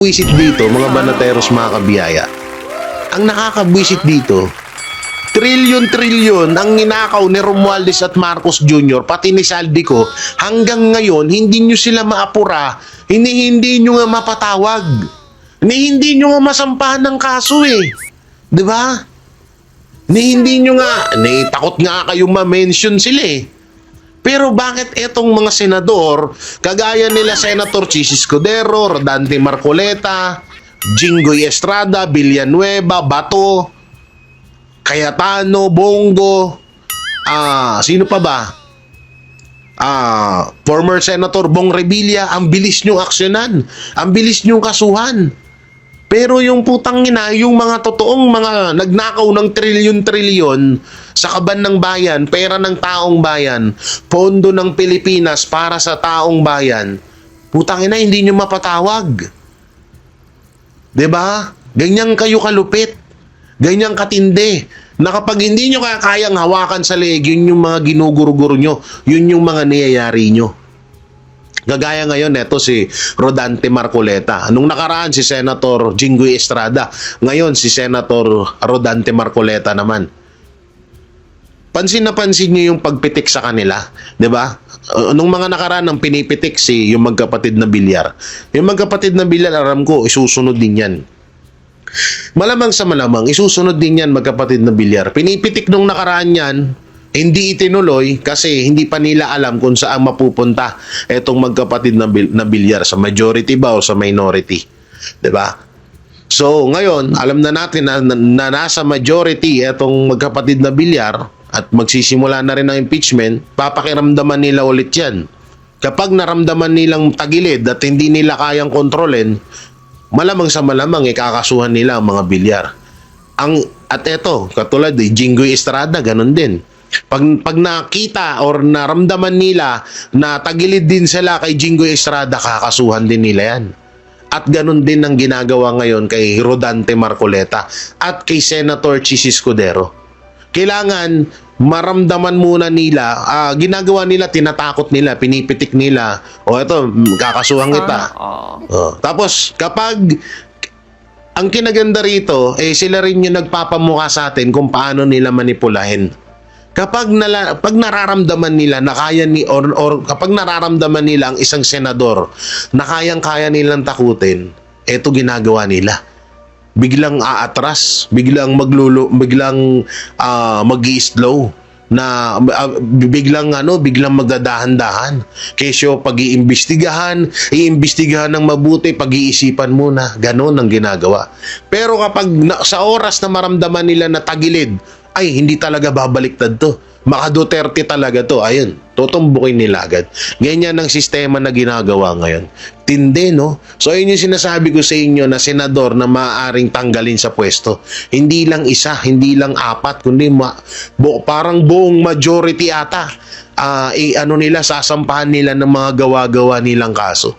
Nakakabwisit dito, mga banateros, mga kabiyaya. Ang nakakabwisit dito, trilyon-trilyon ang ninakaw ni Romualdez at Marcos Jr., pati ni Saldico, hanggang ngayon, hindi nyo sila maapura, hindi nyo nga mapatawag, hindi nyo nga masampahan ng kaso eh. Diba? Hindi nyo nga, takot nga kayo ma-mention sila eh. Pero bakit etong mga senador, kagaya nila Senator Chis Escudero, Rodante Marcoleta, Jinggoy Estrada, Villanueva, Bato, Cayetano, Bongo, sino pa ba? Former Senator Bong Revilla, ang bilis nyong aksyonan, ang bilis nyong kasuhan. Pero yung putang ina, yung mga totoong mga nagnakaw ng trilyon-trilyon sa kaban ng bayan, pera ng taong bayan, pondo ng Pilipinas para sa taong bayan, putang ina, hindi nyo mapatawag. 'Di ba? Ganyan kayo kalupit. Ganyan katindi. Na kapag hindi nyo kayang hawakan sa leeg, yun yung mga ginuguro-guro nyo. Yun yung mga niyayari nyo. Gagaya ngayon, eto si Rodante Marcoleta. Nung nakaraan, si Senator Jinggoy Estrada. Ngayon, si Senator Rodante Marcoleta naman. Pansin na pansin niyo yung pagpitik sa kanila, 'di ba? Nung mga nakaraan ang pinipitik si yung magkapatid na Bilyar. Yung magkapatid na Bilyar, aram ko, isusunod din 'yan. Malamang sa malamang, isusunod din 'yan magkapatid na Bilyar. Pinipitik nung nakaraan 'yan, hindi itinuloy kasi hindi pa nila alam kung saan mapupunta etong magkapatid na Bilyar, sa majority ba o sa minority, 'di ba? So, ngayon, alam na natin na nasa majority etong magkapatid na Bilyar at magsisimula na rin ang impeachment, papakiramdaman nila ulit yan. Kapag naramdaman nilang tagilid at hindi nila kayang kontrolin, malamang sa malamang ikakasuhan nila ang mga Bilyar. At eto, katulad Jinggoy Estrada, ganun din. Pag nakita or naramdaman nila na tagilid din sila kay Jinggoy Estrada, kakasuhan din nila yan. At ganun din ang ginagawa ngayon kay Rodante Marcoleta at kay Senator Chis Escudero. Kailangan maramdaman muna nila, ginagawa nila, tinatakot nila, pinipitik nila, eto, kakasuhan kita. Tapos, kapag ang kinaganda rito, sila rin yung nagpapamukha sa atin kung paano nila manipulahin. Kapag pag nararamdaman nila na kaya or kapag nararamdaman nila ang isang senador na kayang-kaya nilang takutin, eto ginagawa nila. Biglang aatras, biglang biglang mag-i-slow na biglang magdadahan-dahan. Kesyo iimbestigahan ng mabuti, pag-iisipan muna. Ganon ang ginagawa. Pero kapag sa oras na maramdaman nila na tagilid, ay hindi talaga babaliktad to. Maka Duterte talaga to. Ayun, tutumbukin nila agad. Ganyan ang sistema na ginagawa ngayon. Tindi, no? So, yun yung sinasabi ko sa inyo na senador na maaaring tanggalin sa pwesto. Hindi lang isa, hindi lang apat, kundi parang buong majority ata. Sasampahan nila ng mga gawa-gawa nilang kaso.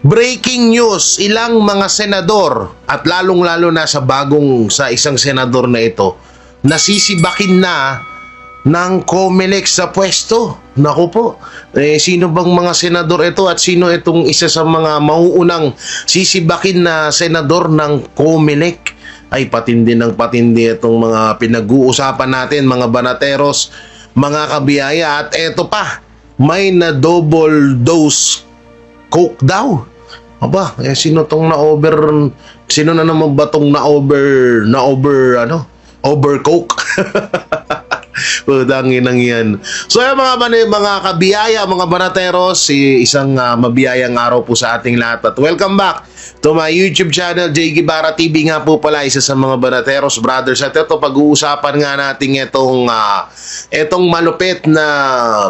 Breaking news, ilang mga senador at lalong-lalo na sa isang senador na ito, nasisibakin na ng COMELEC sa pwesto. Naku po, sino bang mga senador ito at sino itong isa sa mga mauunang sisibakin na senador ng COMELEC? Ay, patindi ng patindi itong mga pinag-uusapan natin, mga banateros, mga kabiyaya. At eto pa, may na double dose coke daw. Aba, sino na naman ba tong over coke? Putangin nang yan. So yung mga kabiyaya, mga banateros, isang mabiyayang araw po sa ating lahat at welcome back to my YouTube channel, J. Guevara TV nga po pala, isa sa mga banateros, brothers. At ito, pag-uusapan nga natin itong malupit na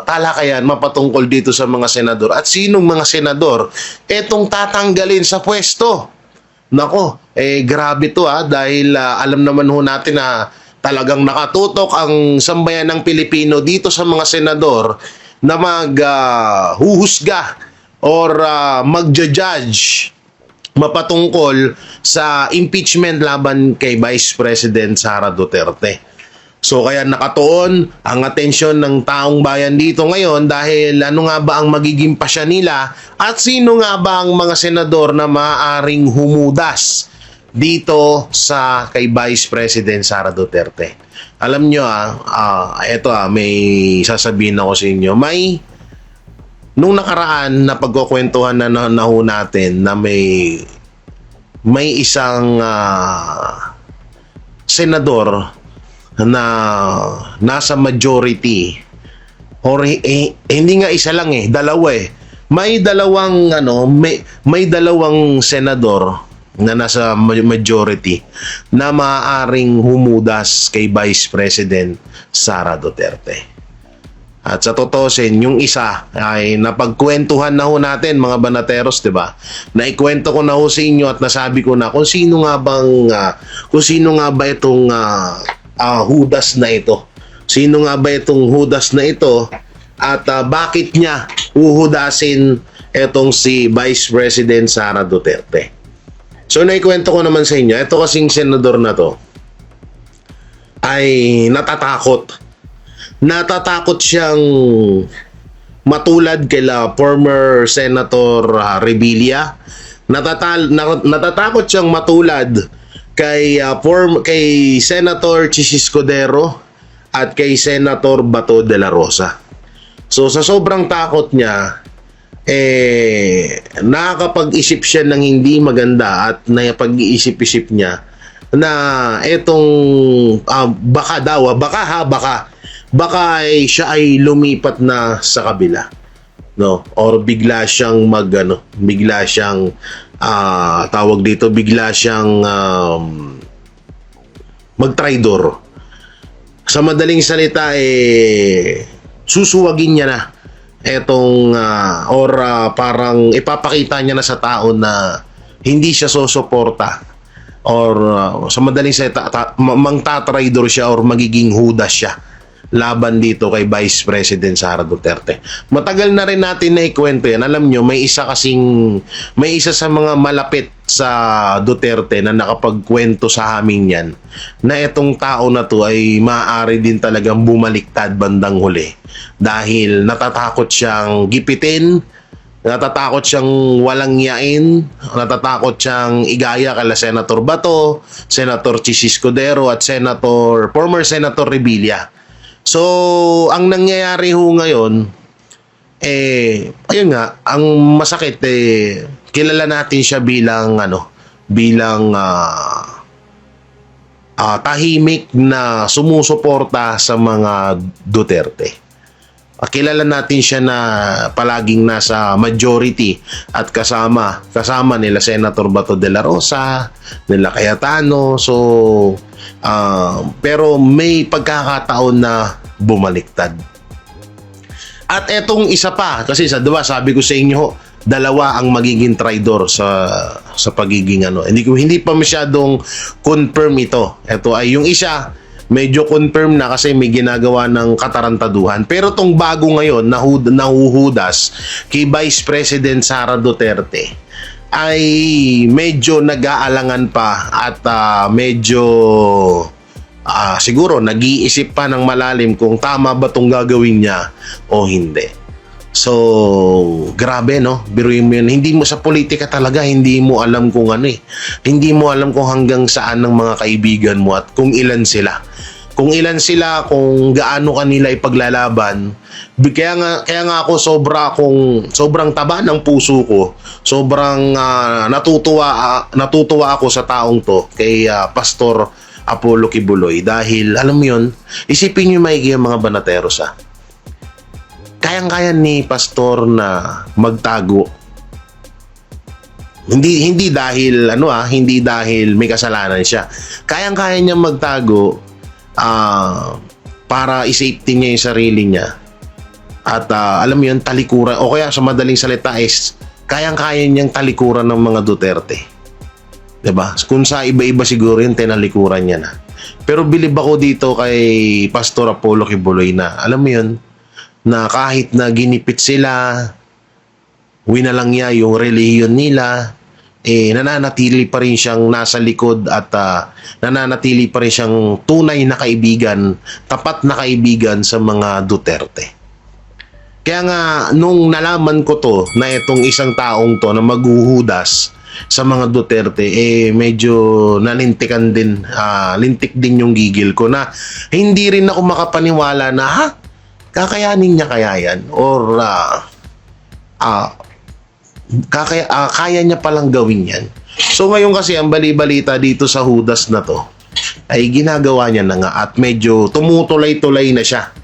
talakayan mapatungkol dito sa mga senador. At sinong mga senador itong tatanggalin sa pwesto? Nako, grabe to dahil alam naman ho natin na talagang nakatutok ang sambayan ng Pilipino dito sa mga senador na maghuhusga or magja-judge mapatungkol sa impeachment laban kay Vice President Sara Duterte. So kaya nakatuon ang atensyon ng taong bayan dito ngayon dahil ano nga ba ang magiging pasya nila at sino nga ba ang mga senador na maaaring humudas dito sa kay Vice President Sara Duterte. Alam nyo may sasabihin ako sa inyo. Nung nakaraan na pagkukwentuhan na ho natin na may isang senador na nasa majority or hindi nga isa lang dalawa may dalawang senador na nasa majority na maaaring humudas kay Vice President Sara Duterte. At sa totoosin, yung isa ay napagkwentuhan na ho natin mga banateros, 'di ba? Naikwento ko na ho sa inyo at nasabi ko na kung sino nga ba itong hudas na ito. Sino nga ba itong hudas na ito at bakit niya uhudasin itong si Vice President Sara Duterte? So naikwento ko naman sa inyo, ito kasing senador na to ay natatakot. Natatakot siyang matulad kila former Senator Revilla. Natatakot siyang matulad kay Senator Chis Escudero at kay Senator Bato de la Rosa. So sa sobrang takot niya, nakakapag-isip siya ng hindi maganda at napag-iisip-isip niya na etong baka siya ay lumipat na sa kabila, no, or bigla siyang bigla siyang magtraidor. Sa madaling salita susuwagin niya na etong parang ipapakita niya na sa tao na hindi siya susuporta or sa madaling salita mangtatraidor siya or magiging hudas siya laban dito kay Vice President Sara Duterte. Matagal na rin natin na ikwento yan. Alam nyo, may isa sa mga malapit sa Duterte na nakapagkwento sa amin yan na itong tao na to ay maaari din talagang bumaliktad bandang huli dahil natatakot siyang gipitin, natatakot siyang walang yain, natatakot siyang igaya kala Senator Bato, Senator Chis Escudero at former Senator Revilla. So, ang nangyayari ho ngayon, ayun nga, ang masakit, kilala natin siya bilang tahimik na sumusuporta sa mga Duterte. Kilala natin siya na palaging nasa majority at kasama nila Senator Bato de la Rosa, nila Cayetano. So, pero may pagkakataon na bumaliktad. At etong isa pa, kasi sabi ko sa inyo, dalawa ang magiging traidor sa pagiging Hindi pa masyadong confirm ito. Ito ay yung isa, medyo confirm na kasi may ginagawa ng katarantaduhan. Pero tong bago ngayon, nahuhudas kay Vice President Sara Duterte, ay medyo nag-aalangan pa at siguro nag-iisip pa ng malalim kung tama ba itong gagawin niya o hindi. So, grabe no? Biruin mo yun. Hindi mo sa politika talaga, hindi mo alam kung Hindi mo alam kung hanggang saan ng mga kaibigan mo at kung ilan sila. Kung gaano kanila ipaglalaban. Kaya nga ako sobrang taba ng puso ko. Sobrang natutuwa ako sa taong to kay Pastor Apollo Kibuloy dahil alam mo yun, isipin niyo maigi ang mga banateros Kayang-kaya ni Pastor na magtago. Hindi dahil hindi dahil may kasalanan siya. Kayang-kaya niya magtago para i-safety niya yung sarili niya. At alam mo yun, talikuran o kaya sa madaling salita is kayang-kaya niyang talikuran ng mga Duterte. 'Di ba? Kung sa iba-iba siguro yun, tinalikuran niya na. Pero bilib ako dito kay Pastor Apollo Kibuloy na alam mo yun, na kahit na ginipit sila, winalang niya yung relihiyon nila, nananatili pa rin siyang nasa likod at nananatili pa rin siyang tunay na kaibigan, tapat na kaibigan sa mga Duterte. Kaya nga, nung nalaman ko to, na itong isang taong to na maghuhudas sa mga Duterte, medyo nalintikan din, lintik din yung gigil ko na hindi rin ako makapaniwala na, kakayanin niya kaya yan? Or, kaya niya palang gawin yan. So ngayon kasi ang bali-balita dito sa hudas na to ay ginagawa niya na nga at medyo tumutulay-tulay na siya.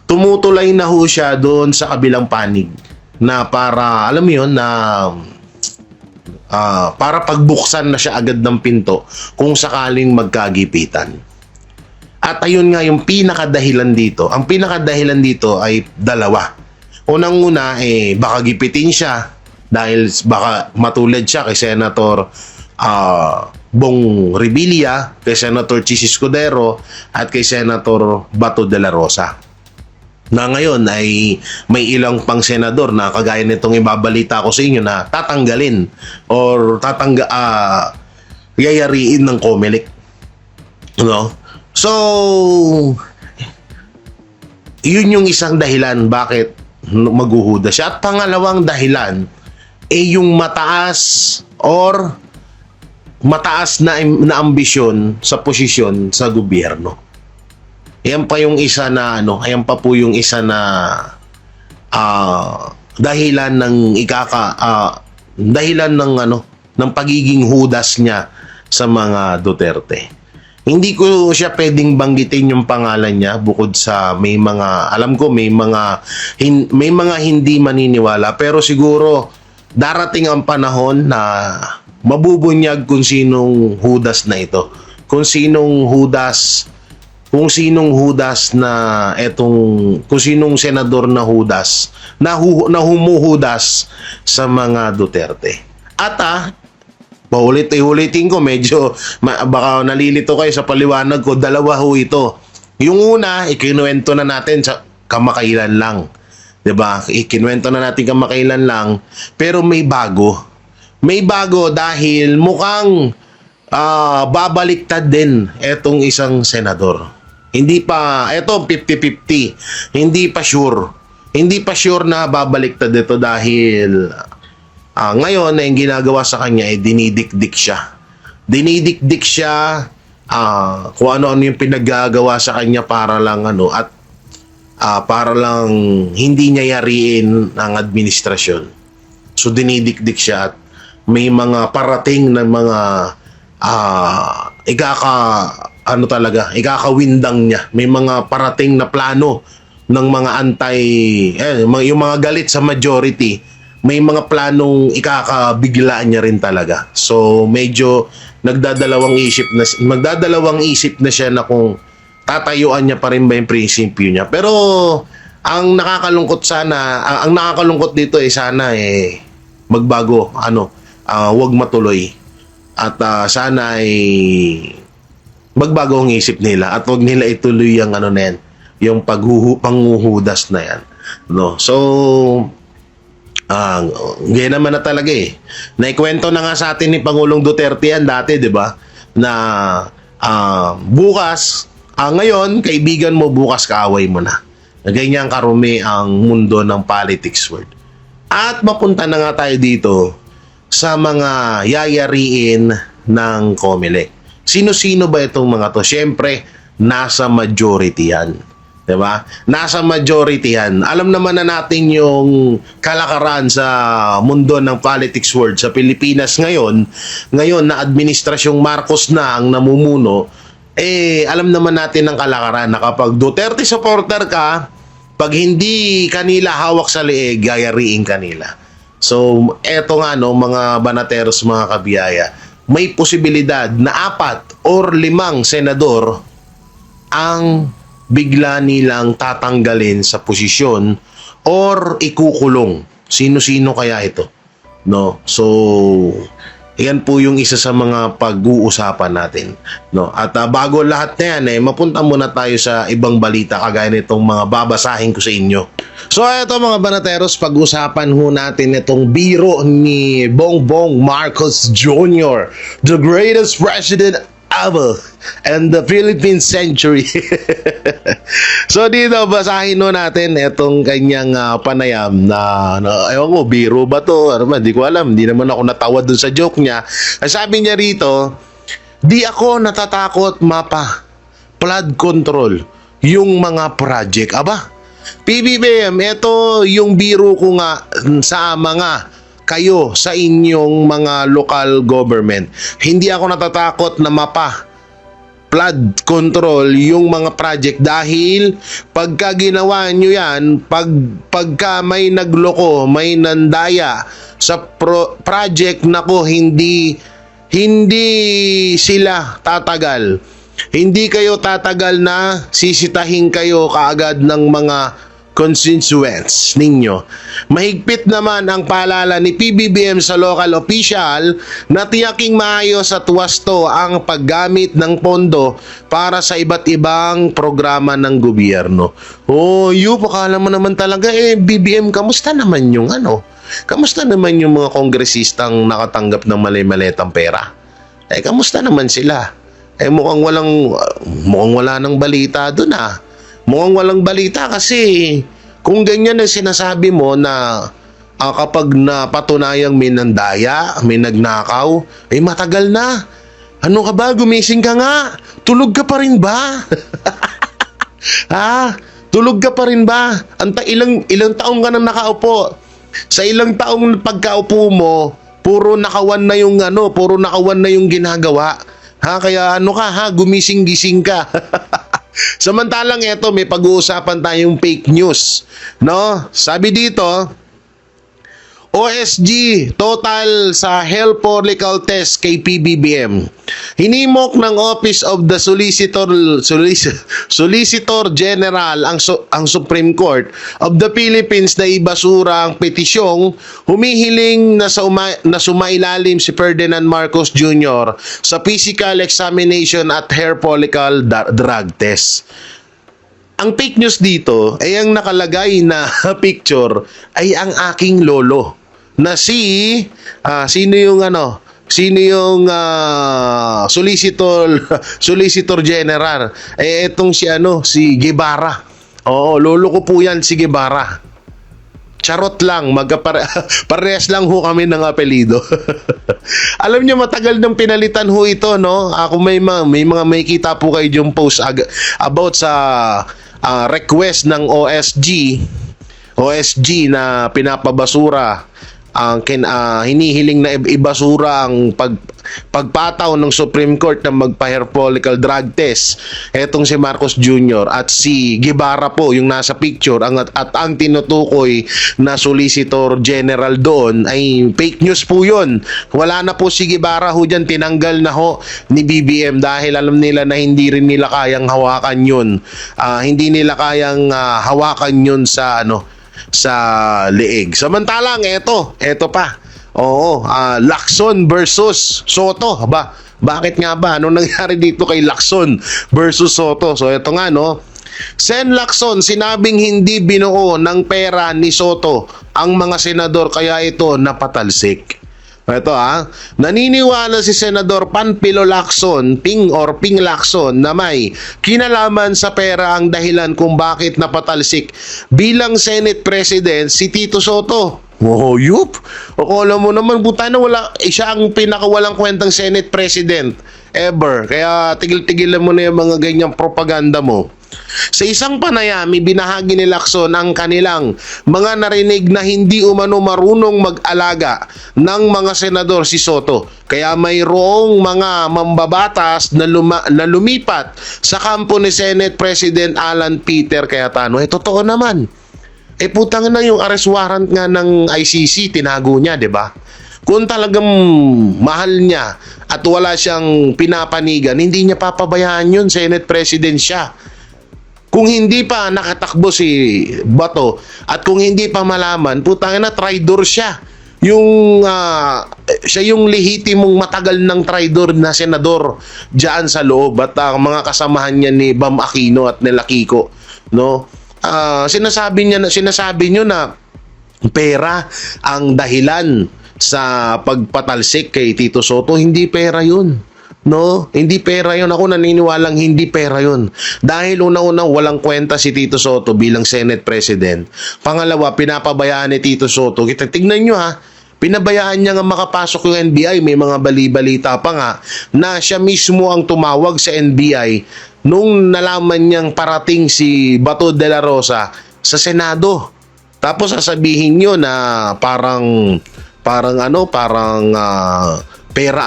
Tumutulay na ho siya doon sa kabilang panig na para, alam mo yun, na para pagbuksan na siya agad ng pinto kung sakaling magkagipitan. At ayun nga yung pinakadahilan dito. Ang pinakadahilan dito ay dalawa. Unang-una, baka gipitin siya dahil baka matulad siya kay Senator Bong Revilla, kay Senator Chis Escudero at kay Senator Bato de la Rosa. Na ngayon ay may ilang pang senador na kagaya nitong ibabalita ko sa inyo na tatanggalin or yayariin ng COMELEC. No? So, yun yung isang dahilan bakit maghuhuda siya. At pangalawang dahilan yung mataas na ambisyon sa posisyon sa gobyerno. Ayan pa yung isa na ayan pa po yung isa na dahilan ng pagiging hudas niya sa mga Duterte. Hindi ko siya pwedeng banggitin yung pangalan niya bukod sa may mga alam ko may mga hindi maniniwala, pero siguro darating ang panahon na mabubunyag kung sinong hudas na ito. Kung sinong hudas kung sinong senador na hudas na humuhudas sa mga Duterte. At paulit-ulitin ko, medyo baka nalilito kayo sa paliwanag ko, dalawa ho ito. Yung una, ikinuwento na natin sa kamakailan lang. 'Di ba? Ikinuwento na natin kamakailan lang, pero may bago. May bago dahil mukhang babaliktad din etong isang senador. Hindi pa, eto 50-50. Hindi pa sure. Hindi pa sure na babaliktad ito dahil ngayon na yung ginagawa sa kanya ay dinidikdik siya. Dinidikdik siya kung ano-ano yung pinaggagawa sa kanya para lang para lang hindi niya yariin ang administrasyon. So dinidikdik siya at may mga parating na mga ikakawindang niya. May mga parating na plano ng mga yung mga galit sa majority. May mga planong ikakabiglaan niya rin talaga. So medyo magdadalawang isip na siya na kung tatayuan niya pa rin ba yung prinsipyo niya. Pero ang nakakalungkot dito sana magbago, wag matuloy. At sana magbago ang isip nila at wag nila ituloy yung yung panghuhudas na yan. No. So ganyan naman na talaga Naikwento na nga sa atin ni Pangulong Duterte yan dati, 'di ba? Na bukas, ngayon kaibigan mo, bukas kaaway mo na. Ganyan karumi ang mundo ng politics world. At mapunta na nga tayo dito sa mga yayariin ng COMELEC. Sino-sino ba itong mga to? Siyempre, nasa majority yan. Diba? Nasa majority yan. Alam naman na natin yung kalakaran sa mundo ng politics world sa Pilipinas ngayon na administrasyong Marcos na ang namumuno, alam naman natin ang kalakaran na kapag Duterte supporter ka, pag hindi kanila hawak sa leeg, yayariin kanila. So, eto nga mga banateros, mga kabiyaya, may posibilidad na 4 or 5 senador ang bigla nilang tatanggalin sa posisyon or ikukulong. Sino-sino kaya ito? No? So, Yan po yung isa sa mga pag-uusapan natin, no? At bago lahat na yan, mapunta muna tayo sa ibang balita kagaya nitong mga babasahin ko sa inyo. So eto mga banateros, pag-usapan ho natin itong biro ni Bongbong Marcos Jr., the greatest president ever and the Philippine century. So dito basahin no natin itong kanyang panayam na ewan ko, biro ba to? Ano ba, di ko alam, hindi naman ako natawa dun sa joke niya. Sabi niya rito, di ako natatakot mapa, flood control, yung mga project. Aba, PBBM, ito yung biro ko nga sa mga kayo sa inyong mga local government. Hindi ako natatakot na mapa flood control yung mga project dahil pagka ginawa nyo yan, pagka may nagloko, may nandaya sa project, nako, hindi sila tatagal. Hindi kayo tatagal na sisitahin kayo kaagad ng mga constituents ninyo. Mahigpit naman ang paalala ni PBBM sa local official na tiyaking maayos at wasto ang paggamit ng pondo para sa iba't ibang programa ng gobyerno. Oh, akala mo naman talaga BBM, kamusta naman yung Kamusta naman yung mga kongresistang nakatanggap ng mali-maletang pera? Kamusta naman sila? Mukhang wala ng balita doon Mukhang walang balita kasi kung ganyan ang sinasabi mo na kapag napatunayang may nandaya, may nagnakaw, matagal na. Ano ka ba? Gumising ka nga. Tulog ka pa rin ba? Tulog ka pa rin ba? Ilang taong ka nang nakaupo. Sa ilang taong pagkaupo mo, puro nakawan na yung ginagawa. Kaya gumising-gising ka. Samantalang ito, may pag-uusapan tayong fake news, no? Sabi dito, OSG total sa health follicle test kay PBBM. Hinimok ng Office of the Solicitor General ang Supreme Court of the Philippines na ibasura ang petisyong humihiling na sumailalim si Ferdinand Marcos Jr. sa physical examination at hair follicle drug test. Ang fake news dito ay ang nakalagay na picture ay ang aking lolo na sino yung Solicitor General, etong si Guevara. Oo, lolo ko po yan, si Guevara. Charot lang, parehas lang ho kami ng apelido. Alam niyo, matagal nang pinalitan ho ito, no? Ako may mga makikita po kayo yung post about sa request ng OSG na pinapabasura, hinihiling na ibasura ang pagpataw ng Supreme Court na magpa-hair follicle drug test. Etong si Marcos Jr. at si Guevara po yung nasa picture at ang tinutukoy na Solicitor General doon ay fake news po yun. Wala na po si Guevara ho dyan, tinanggal na ho ni BBM dahil alam nila na hindi rin nila kayang hawakan yun. Hindi nila kayang hawakan yun sa leeg. Samantalang eto pa. Lacson versus Soto. Bakit nga ba? Anong nangyari dito kay Lacson versus Soto? So eto nga, Sen Lacson, sinabing hindi binuo ng pera ni Soto ang mga senador kaya ito napatalsik. Ito naniniwala si Senador Panfilo Lacson, Ping Lacson, na may kinalaman sa pera ang dahilan kung bakit napatalsik bilang Senate President si Tito Soto. Oh, akala mo naman, buta na siya ang pinakawalang kwentang Senate President ever. Kaya tigil-tigilan mo na yung mga ganyang propaganda mo. Sa isang panayam, binahagi ni Lacson ang kanilang mga narinig na hindi umano marunong mag-alaga ng mga senador si Soto. Kaya mayroong mga mambabatas na lumipat sa kampo ni Senate President Alan Peter Cayetano. Totoo naman. Putang na, yung arrest warrant nga ng ICC, tinago niya, di ba? Kung talagang mahal niya at wala siyang pinapanigan, hindi niya papabayaan yun, Senate President siya. Kung hindi pa nakatakbo si Bato at kung hindi pa malaman, putang na, traitor siya. siya yung lehitimong matagal ng traidor na senador diyan sa loob, at ang mga kasamahan niya ni Bam Aquino at nila Kiko, no? Sinasabi niyo na pera ang dahilan sa pagpatalsik kay Tito Soto. Hindi pera 'yun. No, hindi pera 'yon. Ako naniniwalang hindi pera 'yon. Dahil una-una walang kwenta si Tito Soto bilang Senate President. Pangalawa, pinapabayaan ni Tito Soto. Tignan niyo ha. Pinabayaan niya nga makapasok yung NBI. May mga bali-balita pa nga na siya mismo ang tumawag sa NBI nung nalaman niyang parating si Bato de la Rosa sa Senado. Tapos sasabihin niyo na parang pera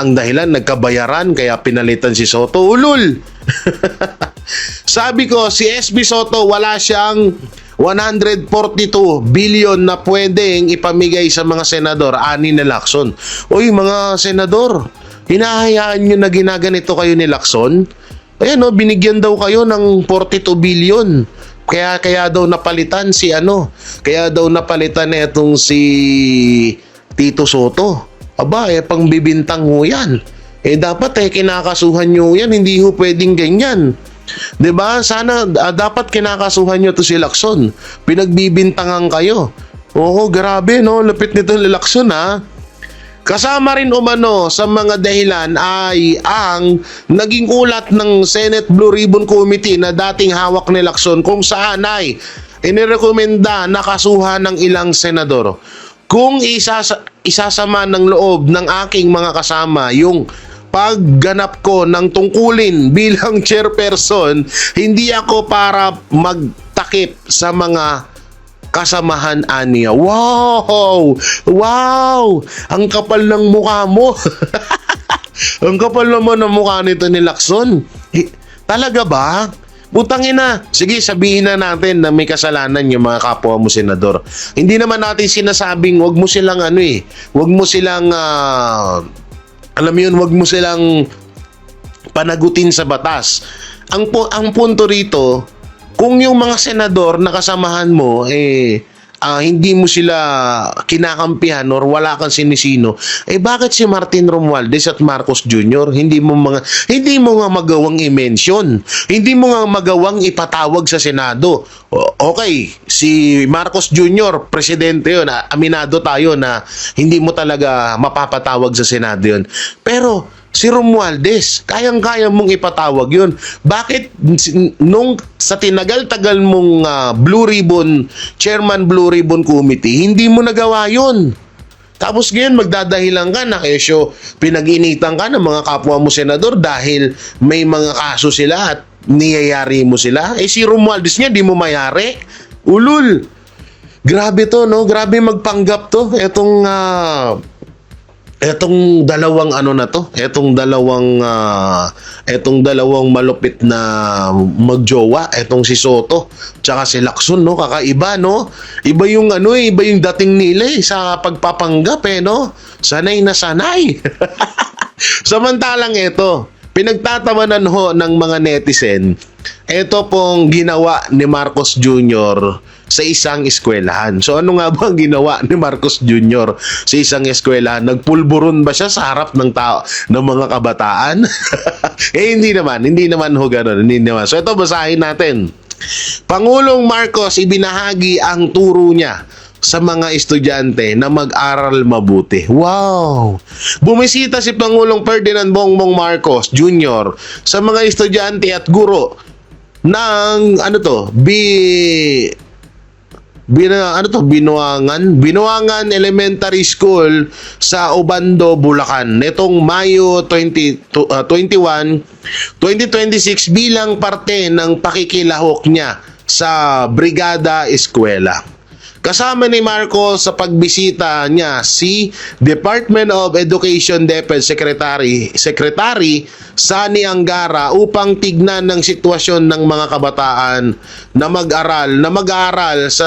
ang dahilan, nagkabayaran kaya pinalitan si Soto. Ulul! Sabi ko, si SB Soto wala siyang 142 billion na pwedeng ipamigay sa mga senador, ani ni Lacson. Uy, mga senador, hinahayaan nyo na ginaganito kayo ni Lacson? Ayan, no, binigyan daw kayo ng 42 billion. Kaya daw napalitan itong si Tito Soto. Aba, pangbibintang ho yan. Dapat kinakasuhan nyo yan. Hindi ho pwedeng ganyan. 'Di ba? Sana dapat kinakasuhan nyo to si Lacson. Pinagbibintangan kayo. Oo, grabe no. Lapit nito ni Lacson ha. Kasama rin umano sa mga dahilan ay ang naging ulat ng Senate Blue Ribbon Committee na dating hawak ni Lacson, kung saan ay inirekomenda na kasuhan ng ilang senador. Kung isasama ng loob ng aking mga kasama yung pagganap ko ng tungkulin bilang chairperson, hindi ako para magtakip sa mga kasamahan aniya. Wow! Wow! Ang kapal ng mukha mo. Ang kapal naman ng mukha nito ni Lacson. Talaga ba? Putang ina. Sige, sabihin na natin na may kasalanan yung mga kapwa mo senador. Hindi naman natin sinasabing wag mo silang wag mo silang wag mo silang panagutin sa batas. Ang punto rito, kung yung mga senador na kasamahan mo hindi mo sila kinakampihan or wala kang sinisino, bakit si Martin Romualdez at Marcos Jr. hindi mo nga magawang i-mention, hindi mo nga magawang ipatawag sa Senado? Okay, si Marcos Jr. presidente yun, aminado tayo na hindi mo talaga mapapatawag sa Senado yun. Pero si Romualdez, kayang-kaya mong ipatawag yun. Bakit nung sa tinagal-tagal mong Chairman Blue Ribbon Committee, hindi mo nagawa yun? Tapos ngayon magdadahilan ka na kesyo pinag-initan ka ng mga kapwa mo senador dahil may mga kaso sila at niyayari mo sila. Si Romualdez niya, di mo mayari. Ulul! Grabe to, no? Grabe magpanggap to. Etong dalawang malupit na magjowa, etong si Soto tsaka si Lacson, no? Kakaiba, no? Iba yung dating nila sa pagpapanggap, no? Sanay na sanay. Samantalang ito, pinagtatawanan ho ng mga netizen, ito pong ginawa ni Marcos Jr. sa isang eskwelahan. So ano nga ba ang ginawa ni Marcos Jr. sa isang eskwelahan? Nagpulburon ba siya sa harap ng ng mga kabataan? Hindi naman ho ganun. Hindi naman. So ito, basahin natin. Pangulong Marcos ibinahagi ang turo niya sa mga estudyante na mag-aral mabuti. Wow! Bumisita si Pangulong Ferdinand Bongbong Marcos Jr. sa mga estudyante at guro ng Binuangan Elementary School sa Obando, Bulacan nitong Mayo 21, 2026 bilang parte ng pakikilahok niya sa Brigada Eskwela. Kasama ni Marcos sa pagbisita niya si Department of Education DepEd Secretary Sani Angara upang tignan ng sitwasyon ng mga kabataan na mag-aaral sa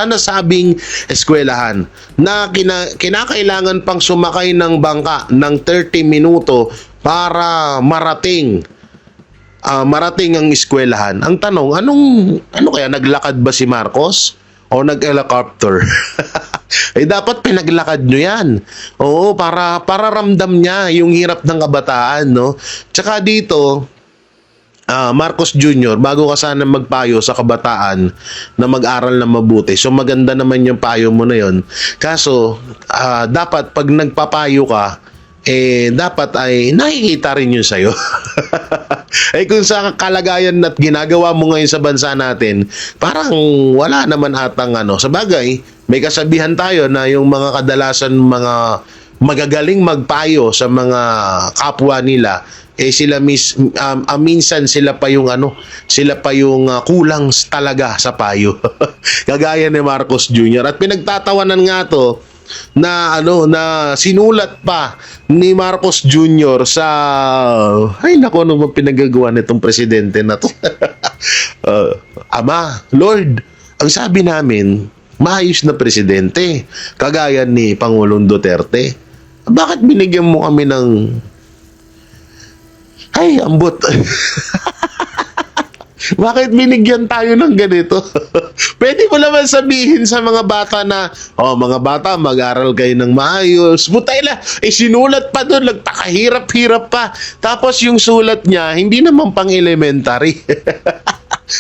nasabing eskwelahan na kinakailangan pang sumakay ng bangka ng 30 minuto para marating ang eskwelahan. Ang tanong, ano kaya, naglakad ba si Marcos o nag-helicopter? Eh dapat pinaglakad nyo yan. Oo, para ramdam niya yung hirap ng kabataan, no? Tsaka dito, Marcos Jr., bago ka sana magpayo sa kabataan na mag-aral na mabuti. So maganda naman yung payo mo na yon. Kaso, dapat pag nagpapayo ka, dapat ay nakikita rin yun sa'yo. Kung sa kalagayan at ginagawa mo ngayon sa bansa natin, parang wala naman atang sa bagay, may kasabihan tayo na yung mga kadalasan mga magagaling magpayo sa mga kapwa nila, sila minsan sila pa yung kulang talaga sa payo. Kagaya ni Marcos Jr. At pinagtatawanan nga to na sinulat pa ni Marcos Jr. sa nako, ano ba pinagagawa nitong presidente na to? Ama, Lord, ang sabi namin, maayos na presidente, kagaya ni Pangulong Duterte. Bakit binigyan mo kami ng ambot? Bakit binigyan tayo ng ganito? Pwede mo naman sabihin sa mga bata na, mga bata, mag-aral kayo ng maayos. Butay la, sinulat pa doon, nagpakahirap-hirap pa. Tapos yung sulat niya, hindi naman pang elementary.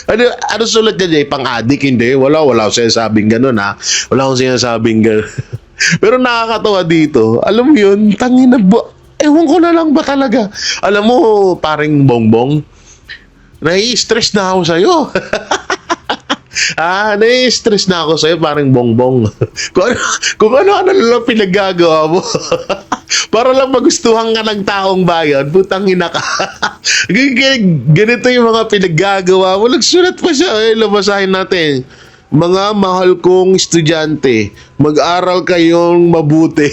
ano sulat niya, pang-adik? Hindi, wala akong sinasabing gano'n, ha? Wala akong sinasabing gano'n. Pero nakakatawa dito, alam mo yun, tangina ba? Ewan ko na lang ba talaga? Alam mo, paring bongbong, nai-stress na ako sa'yo. Nai-stress na ako sa'yo, parang bongbong. kung ano lang pinaggagawa mo. Para lang magustuhan ka ng taong bayan, putang ina ka. Ganito yung mga pinaggagawa mo. Nagsulat pa siya, labasahin natin. Mga mahal kong estudyante, mag-aral kayong mabuti.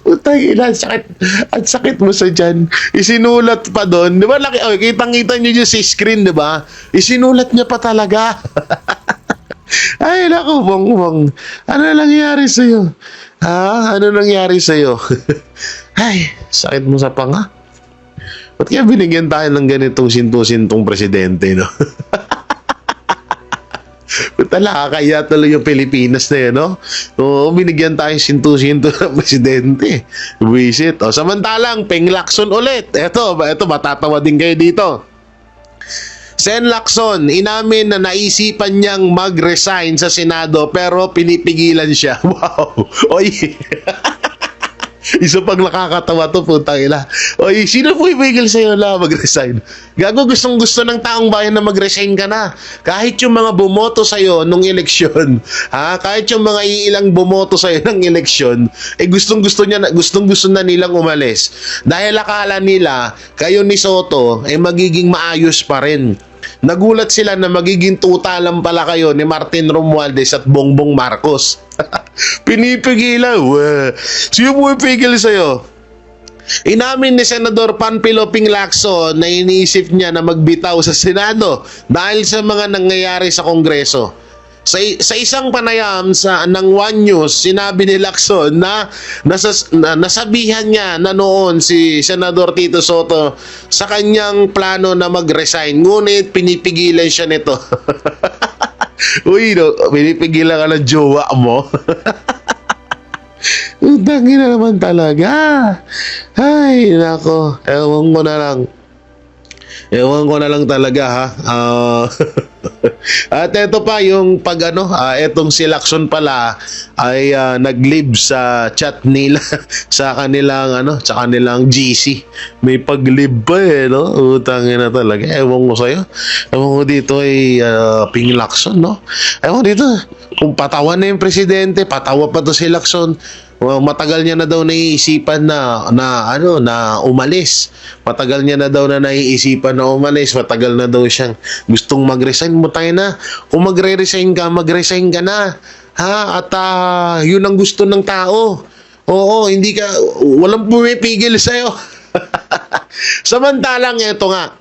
Utang ina, at sakit mo sa dyan. Isinulat pa doon. Di ba, kitang-kita nyo yung sa screen, di ba? Isinulat niya pa talaga. Ay, naku, bongbong. Ano nangyari sa'yo? Ano nangyari sa'yo? Ay, sakit mo sa panga. Ba't kaya binigyan tayo ng ganitong sinto-sintong presidente, no? Nakakaya tuloy yung Pilipinas na yun, no? Oo, binigyan tayo sinto-sinto ng presidente. Visit. Samantalang, Peng Lacson ulit. Eto, matatawa din kayo dito. Sen Lacson, inamin na naisipan niyang mag-resign sa Senado pero pinipigilan siya. Wow! Oy! Isa pang nakakatawa to, putang ina. Oy, sino po ipigil sa'yo na mag-resign? Gago, gustong-gusto ng taong bayan na mag-resign ka na. Kahit yung mga bumoto sa'yo nung eleksyon, kahit yung mga ilang bumoto sa'yo ng eleksyon, gustong-gusto na nilang umalis. Dahil akala nila, kayo ni Soto, magiging maayos pa rin. Nagulat sila na magiging tuta lang pala kayo ni Martin Romualdez at Bongbong Marcos. Pinipigilan. Sino mo ipigil sa'yo? Inamin ni Senador Panfilo Ping Lacson na iniisip niya na magbitaw sa Senado dahil sa mga nangyayari sa Kongreso. Sa isang panayam ng One News, sinabi ni Lacson na nasabihan niya na noon si Senador Tito Soto sa kanyang plano na mag-resign. Ngunit pinipigilan siya nito. Uy, pinipigilan ka ng jowa mo. Utangin na naman talaga. Ay, nako. Ewan ko na lang talaga, ha. At ito pa yung etong si Lacson pala ay nag-live sa chat nila sa kanilang GC. May pag-live pa no? Utangin na talaga. Ewan ko sa'yo. Ewan ko dito ay Ping Lacson, no? Ewan dito, kung patawa na yung presidente, patawa pa to si Lacson. Matagal niya na daw naiisipan na umalis. Matagal niya na daw na naiisipan na umalis. Matagal na daw siyang gustong mag-resign. Mo tayo na. Kung mag-resign ka na. At yun ang gusto ng tao. Oo, walang pumipigil sa'yo. Samantalang ito nga,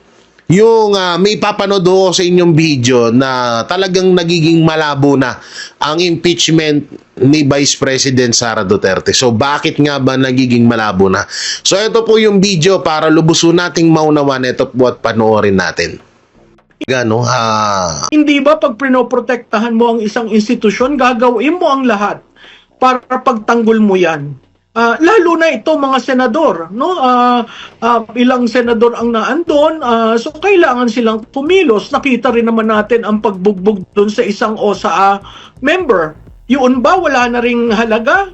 yung may papanood ko sa inyong video na talagang nagiging malabo na ang impeachment ni Vice President Sara Duterte. So bakit nga ba nagiging malabo na? So ito po yung video para lubusun nating maunawan. Ito po at panoorin natin. Gano, Hindi ba pag pinoprotektahan mo ang isang institusyon, gagawin mo ang lahat para pagtanggol mo yan? Lalo na ito mga senador, no? Ilang senador ang naandon, so kailangan silang pumilos. Nakita rin naman natin ang pagbugbog doon sa isang OSA member. Yun ba wala na ring halaga?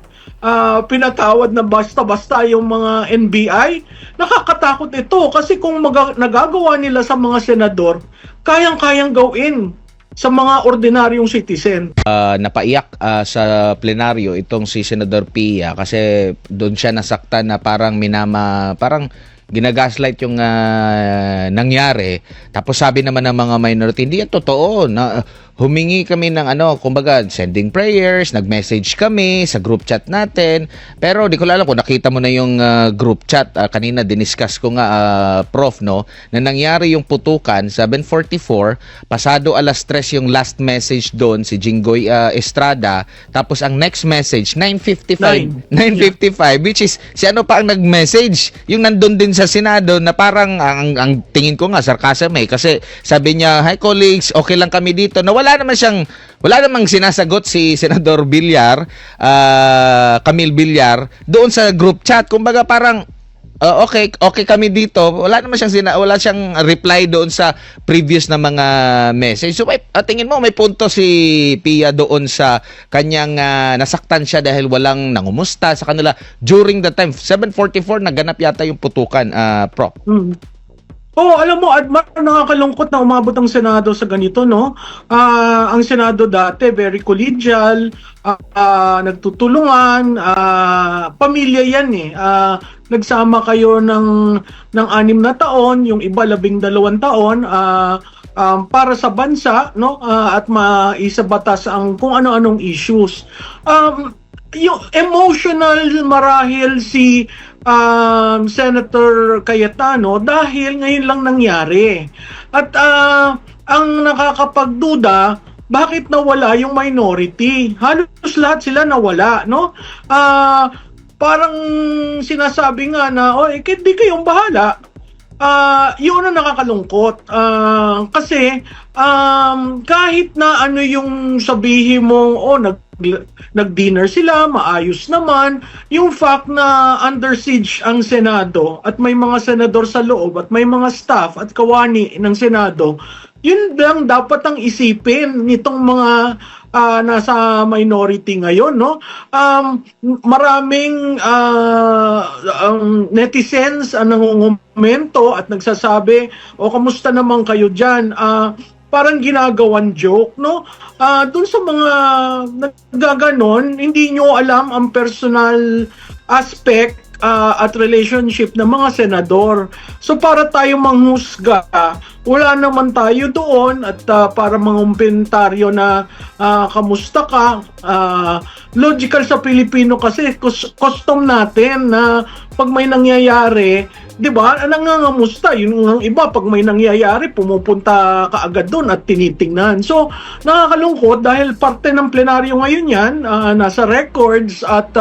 Pinatawad na basta-basta yung mga NBI. Nakakatakot ito kasi kung nagagawa nila sa mga senador, kayang-kayang gawin sa mga ordinaryong citizen. Napaiyak sa plenaryo itong si Senador Pia kasi doon siya nasaktan na parang parang ginagaslight yung nangyari. Tapos sabi naman ng mga minority, hindi yan totoo. Humingi kami ng kumbaga, sending prayers, nag-message kami sa group chat natin. Pero di ko alam kung nakita mo na yung group chat. Kanina diniscuss ko nga, Prof, no, na nangyari yung putukan, 7:44, pasado 3:00 yung last message doon, si Jinggoy Estrada. Tapos ang next message, 9:55, which is, si pa ang nag-message? Yung nandun din sa Senado na parang, ang tingin ko nga, sarcasm kasi sabi niya, hi colleagues, okay lang kami dito. Na wala namang sinasagot si Senador Villar, Camille Villar, doon sa group chat. Kumbaga parang, okay kami dito. Wala siyang reply doon sa previous na mga message. So tingin mo may punto si Pia doon sa kanyang nasaktan siya dahil walang nangumusta sa kanila during the time 7:44 naganap yata yung putukan, Prof. Alam mo, Admar, nakakalungkot na umabot ang Senado sa ganito, no? Ang Senado dati, very collegial, nagtutulungan, pamilya yan eh. Nagsama kayo ng 6 na taon, yung iba 12 taon, para sa bansa, no? At maisabatas ang kung ano-anong issues. Yung emotional marahil si Senator Cayetano dahil ngayon lang nangyari. At ang nakakapagduda, bakit nawala yung minority? Halos lahat sila nawala, no? Parang sinasabi nga na, di kayong bahala. Yun ang nakakalungkot. Kasi kahit na ano yung sabihin mo, nag-dinner sila, maayos naman, yung fact na under siege ang Senado at may mga senador sa loob at may mga staff at kawani ng Senado, yun lang dapat ang isipin nitong mga nasa minority ngayon, no? Maraming netizens ang nangungumento at nagsasabi, kamusta naman kayo dyan? Parang ginagawan joke, no? Doon sa mga naggaganon, hindi nyo alam ang personal aspect at relationship ng mga senador. So para tayo manghusga, wala naman tayo doon at para mangumpentaryo na kamusta ka. Logical sa Pilipino kasi custom natin na pag may nangyayari, 'di ba? Nangangamusta. Yung iba pag may nangyayari, pumupunta kaagad doon at tinitingnan. So, nakakalungkot dahil parte ng plenaryo ngayon 'yan, nasa records at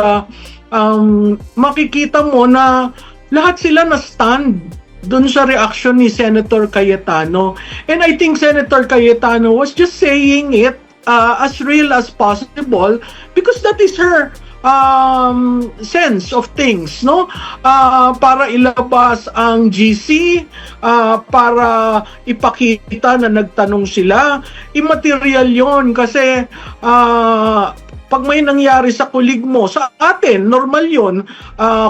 makikita mo na lahat sila na stand doon sa reaction ni Senator Cayetano. And I think Senator Cayetano was just saying it as real as possible because that is her sense of things, no? Para ilabas ang GC, para ipakita na nagtanong sila. Immaterial yon kasi pag may nangyari sa kulig mo, sa atin, normal yun.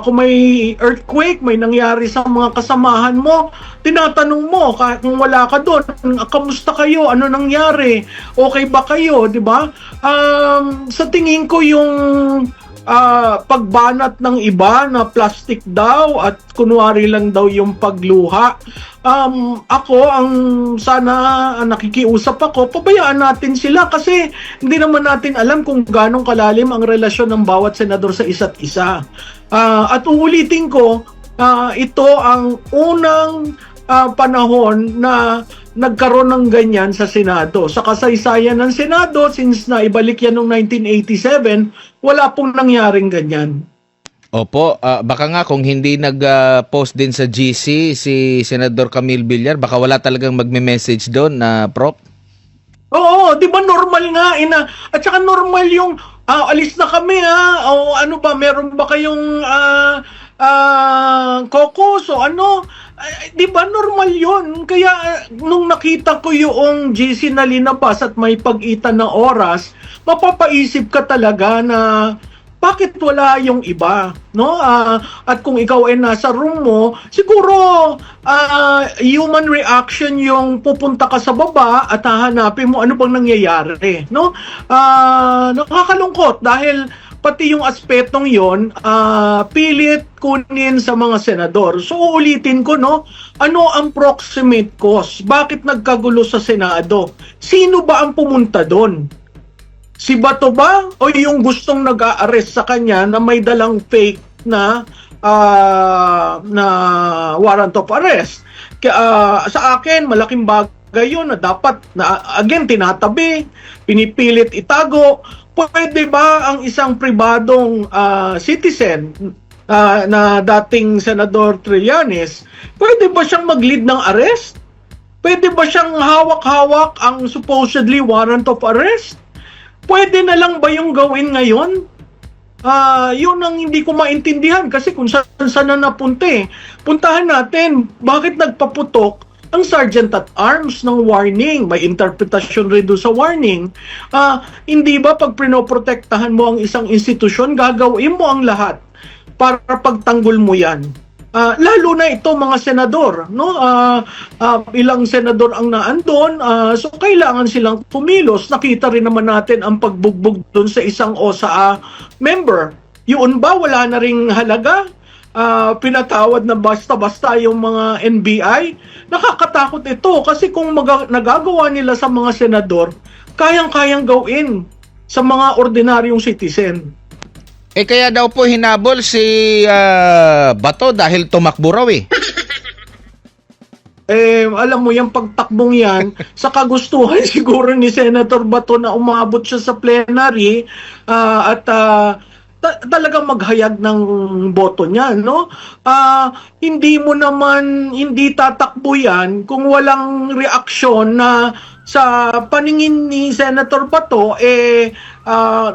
Kung may earthquake, may nangyari sa mga kasamahan mo, tinatanong mo, kung wala ka doon, kamusta kayo? Ano nangyari? Okay ba kayo? Diba? Sa tingin ko yung pagbanat ng iba na plastic daw at kunwari lang daw yung pagluha. Ako, ang nakikiusap ako, pabayaan natin sila kasi hindi naman natin alam kung ganong kalalim ang relasyon ng bawat senador sa isa't isa. At uulitin ko, ito ang unang panahon na nagkaroon ng ganyan sa Senado. Sa kasaysayan ng Senado, since na ibalik yan noong 1987, wala pong nangyaring ganyan. Opo, baka nga kung hindi nag-post din sa GC si Senador Camille Villar, baka wala talagang magme-message doon na Prof. Oo, 'di ba normal nga at saka normal yung alis na kami o ano ba meron ba kayong caucus o ano? 'Di ba normal 'yon? Kaya nung nakita ko yung GC na linabas at may pagitan na oras, mapapaisip ka talaga na bakit wala yung iba, no? At kung ikaw ay nasa room mo, siguro human reaction yung pupunta ka sa baba at hahanapin mo ano bang nangyayari, no? Nakakalungkot dahil pati yung aspetong yon pilit kunin sa mga senador. So uulitin ko, no? Ano ang proximate cause? Bakit nagkagulo sa Senado? Sino ba ang pumunta doon? Si Bato ba o yung gustong nag-a-arrest sa kanya na may dalang fake na warrant of arrest? Sa akin, malaking bagay yun na dapat na again tinatabi, pinipilit itago. Pwede ba ang isang pribadong citizen na dating Senador Trillanes, pwede ba siyang mag-lead ng arrest? Pwede ba siyang hawak-hawak ang supposedly warrant of arrest? Pwede na lang ba yung gawin ngayon? Yun ang hindi ko maintindihan kasi kung saan na napunta eh. Puntahan natin, bakit nagpaputok ang Sergeant at Arms ng warning? May interpretasyon rin doon sa warning. Hindi ba pag pinoprotektahan mo ang isang institusyon, gagawin mo ang lahat para pagtanggol mo yan? Lalo na ito mga senador, no? Ilang senador ang naandon, so kailangan silang kumilos. Nakita rin naman natin ang pagbugbog doon sa isang OSA member. Yun ba wala na ring halaga? Pinatawad na basta-basta yung mga NBI? Nakakatakot ito kasi kung nagagawa nila sa mga senador, kayang-kayang gawin sa mga ordinaryong citizen. Kaya daw po hinabol si Bato dahil tumakbo raw eh. Alam mo yung pagtakbong yan, sa kagustuhan siguro ni Senator Bato na umabot siya sa plenary at talagang maghayag ng boto niya, no? Hindi tatakbo yan kung walang reaksyon na sa paningin ni Senator Bato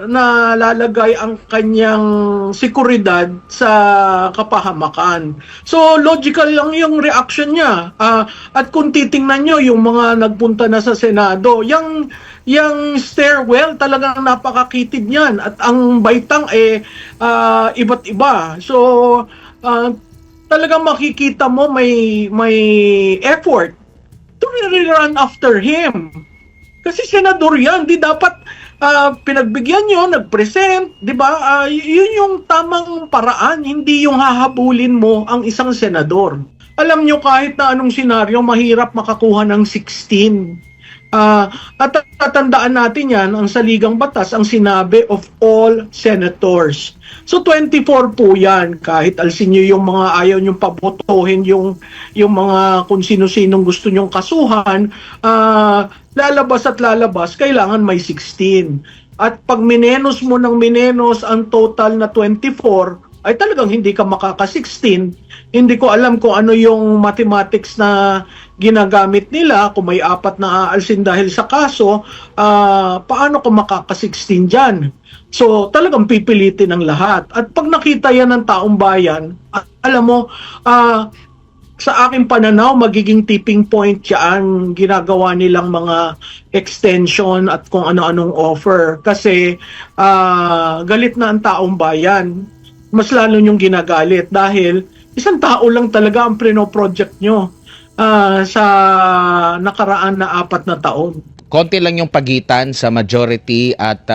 nalalagay ang kanyang seguridad sa kapahamakan. So logical lang yung reaction niya. At kung titingnan nyo yung mga nagpunta na sa Senado, yung stairwell talagang napakakitid niyan at ang baitang iba't iba. So talagang makikita mo may effort to really run after him. Kasi senador yan, di dapat pinagbigyan nyo, nag-present, di ba? Yun yung tamang paraan, hindi yung hahabulin mo ang isang senador. Alam nyo kahit na anong senaryo, mahirap makakuha ng 16. At tatandaan natin yan, ang saligang batas, ang sinabi of all senators. So 24 po yan, kahit alsin nyo yung mga ayaw nyong pabotohin yung mga kung sino-sinong gusto nyong kasuhan, lalabas at lalabas, kailangan may 16. At pag minenos mo ng minenos ang total na 24, ay talagang hindi ka makaka-16. Hindi ko alam kung ano yung mathematics na ginagamit nila, kung may 4 na aalsin dahil sa kaso, paano ko makaka-16 dyan? So talagang pipilitin ng lahat. At pag nakita yan ng taong bayan, alam mo, sa aking pananaw, magiging tipping point yan ginagawa nilang mga extension at kung ano-anong offer. Kasi galit na ang taong bayan. Mas lalo nyong ginagalit dahil isang tao lang talaga ang prino-project nyo sa nakaraan na 4 na taon. Konti lang yung pagitan sa majority at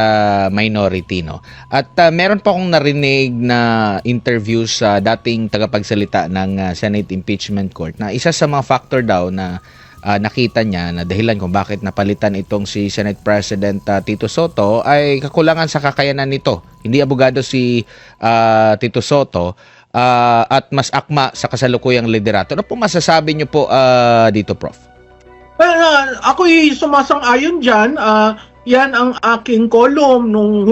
minority, no? At meron pa akong narinig na interview sa dating tagapagsalita ng Senate Impeachment Court na isa sa mga factor daw na nakita niya na dahilan kung bakit napalitan itong si Senate President Tito Soto ay kakulangan sa kakayanan nito. Hindi abogado si Tito Soto at mas akma sa kasalukuyang liderato. Ano po masasabi niyo po dito, Prof? Ako'y sumasang-ayon dyan. yan ang aking column nung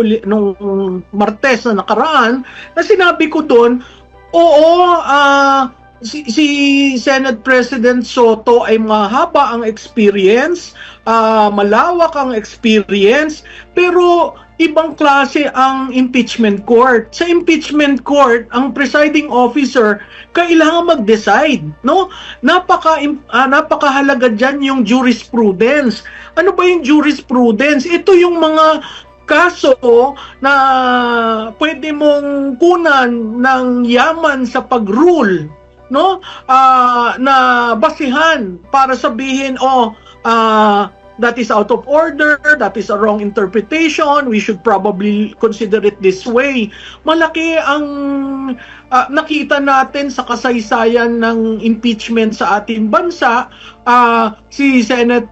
Martes na nakaraan, na sinabi ko doon, oo, si Senate President Soto ay mahaba ang experience, malawak ang experience, pero ibang klase ang impeachment court. Sa impeachment court, ang presiding officer kailangan mag-decide, no? Napakahalaga diyan yung jurisprudence. Ano ba yung jurisprudence? Ito yung mga kaso na pwede mong kunan ng yaman sa pag-rule, no? Na basihan para sabihin, that is out of order, that is a wrong interpretation, we should probably consider it this way. Malaki ang nakita natin sa kasaysayan ng impeachment sa ating bansa. Si Senate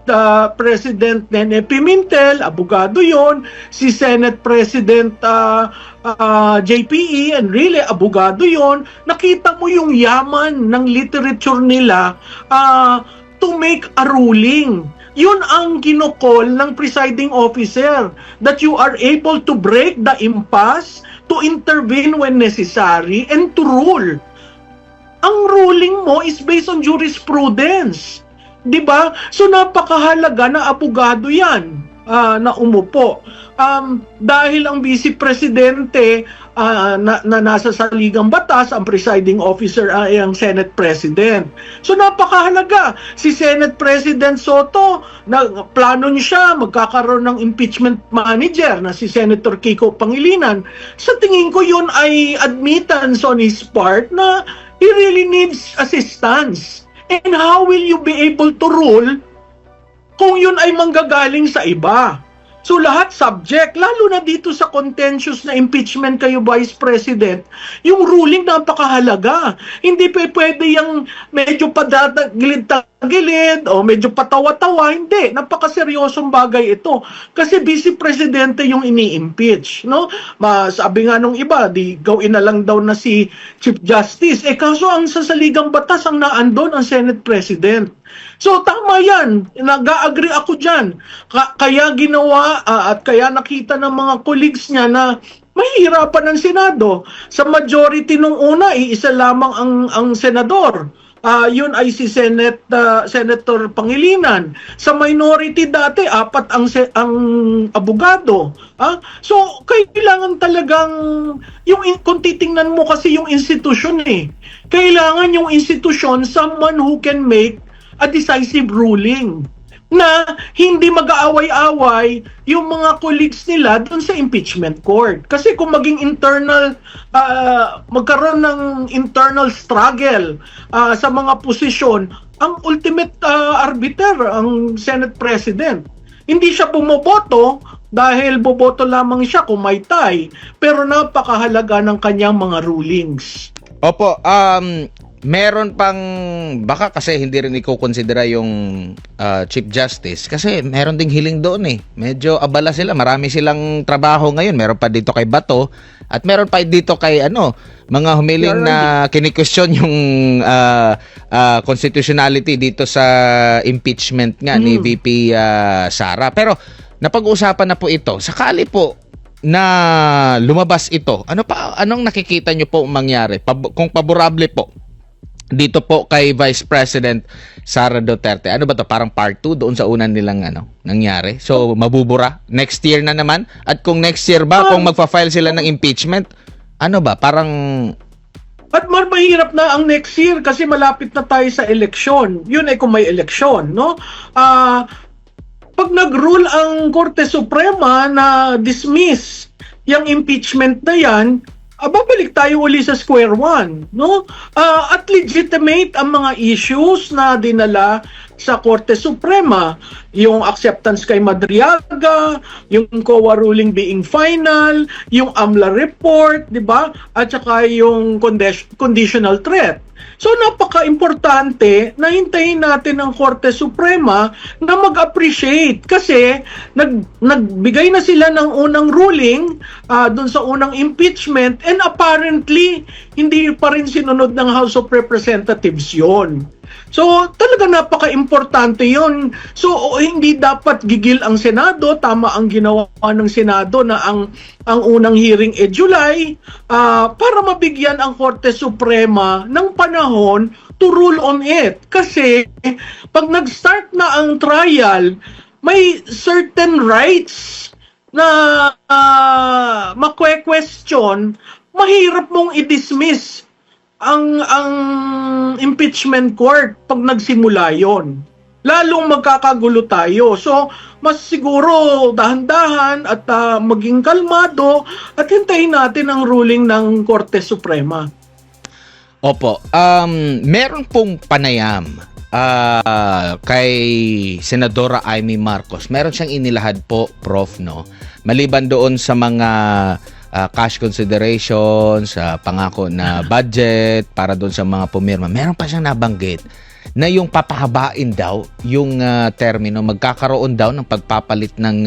President Nene Pimentel, abogado yon. Si Senate President JPE, and really abogado yon. Nakita mo yung yaman ng literature nila to make a ruling. Yun ang kinokol ng presiding officer, that you are able to break the impasse, to intervene when necessary, and to rule. Ang ruling mo is based on jurisprudence. 'Di ba? So napakahalaga na abogado 'yan na umupo. Dahil ang vice presidente na nasa saligang batas, ang presiding officer ay ang Senate President. So napakahalaga. Si Senate President Soto, plano niya siya magkakaroon ng impeachment manager na si Senator Kiko Pangilinan. Sa tingin ko yun ay admittance on his part na he really needs assistance. And how will you be able to rule kung yun ay manggagaling sa iba? So lahat subject, lalo na dito sa contentious na impeachment kayo Vice President, yung ruling napakahalaga. Hindi pwede yung medyo padagilid-tagilid o medyo patawa-tawa, hindi. Napakaseryosong bagay ito. Kasi Vice Presidente yung ini-impeach, no? Sabi nga nung iba, di gawin na lang daw na si Chief Justice. Kaso ang sasaligang batas ang naandon ang Senate President. So tama yan, nag-agree ako dyan. Kaya ginawa at kaya nakita ng mga colleagues niya na mahihirapan ang Senado. Sa majority nung una, iisa lamang ang senador. Yun ay si Senator Pangilinan. Sa minority dati, 4 ang abogado. So, kailangan talagang, kung titingnan mo kasi yung institusyon kailangan yung institusyon, someone who can make a decisive ruling na hindi mag-aaway-away yung mga colleagues nila doon sa impeachment court. Kasi kung maging magkaroon ng internal struggle sa mga posisyon, ang ultimate arbiter, ang Senate President. Hindi siya bumoboto dahil boboto lamang siya kung may tie, pero napakahalaga ng kanyang mga rulings. Opo, meron pang, baka kasi hindi rin i-considera yung Chief Justice kasi meron ding hiling doon medyo abala sila, marami silang trabaho ngayon, meron pa dito kay Bato at meron pa dito kay mga humiling na kini-question yung constitutionality dito sa impeachment nga ni VP Sara. Pero napag-usapan na po ito, sakali po na lumabas ito, anong nakikita nyo po mangyari kung paborable po dito po kay Vice President Sara Duterte? Ano ba to? Parang part 2 doon sa unan nilang nangyari. So, mabubura. Next year na naman. At kung next year ba, kung magfa-file sila ng impeachment, parang... At mahirap na ang next year kasi malapit na tayo sa eleksyon. Yun ay kung may eleksyon, no? Pag nag-rule ang Korte Suprema na dismiss yung impeachment na yan, babalik tayo uli sa square one, no? At legitimate ang mga issues na dinala sa Korte Suprema, yung acceptance kay Madriaga, yung COA ruling being final, yung AMLA report, di ba? At saka yung conditional threat. So napaka-importante na hintayin natin ang Korte Suprema na mag-appreciate kasi nagbigay na sila ng unang ruling dun sa unang impeachment, and apparently hindi pa rin sinunod ng House of Representatives yon. So talaga napaka-importante yon. So hindi dapat gigil ang Senado. Tama ang ginawa ng Senado na ang unang hearing July para mabigyan ang Korte Suprema ng panahon to rule on it. Kasi pag nag-start na ang trial, may certain rights na makwe-question, mahirap mong i-dismiss ang impeachment court pag nagsimula yon. Lalong magkakagulo tayo. So, mas siguro dahan-dahan at maging kalmado at hintayin natin ang ruling ng Korte Suprema. Opo. Meron pong panayam kay Senadora Amy Marcos. Meron siyang inilahad po, Prof, no? Maliban doon sa mga cash consideration, sa pangako na budget para doon sa mga pumirma, meron pa siyang nabanggit na yung papahabain daw yung termino, magkakaroon daw ng pagpapalit ng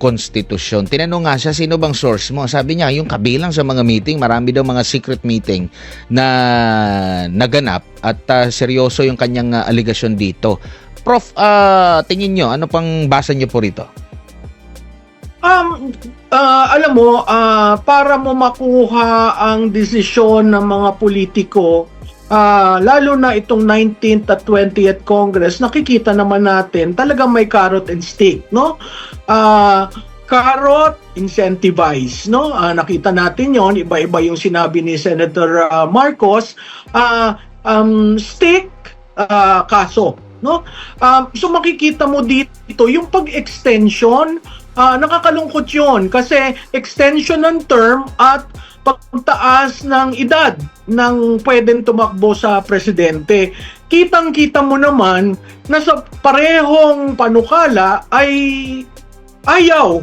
konstitusyon. Tinanong nga siya, sino bang source mo? Sabi niya, yung kabilang sa mga meeting, marami daw mga secret meeting na naganap at seryoso yung kanyang aligasyon dito. Prof, tingin nyo, ano pang basa nyo po rito? Alam mo, para mo makuha ang desisyon ng mga politiko, lalo na itong 19th at 20th Congress, nakikita naman natin talagang may carrot and stick, no? Carrot, incentivize, no? Nakita natin yon, iba-iba yung sinabi ni Senator Marcos. Stick, kaso, no? So makikita mo dito yung pag-extension. Nakakalungkot yun kasi extension ng term at pagtaas ng edad ng pwedeng tumakbo sa presidente. Kitang-kita mo naman na sa parehong panukala ay ayaw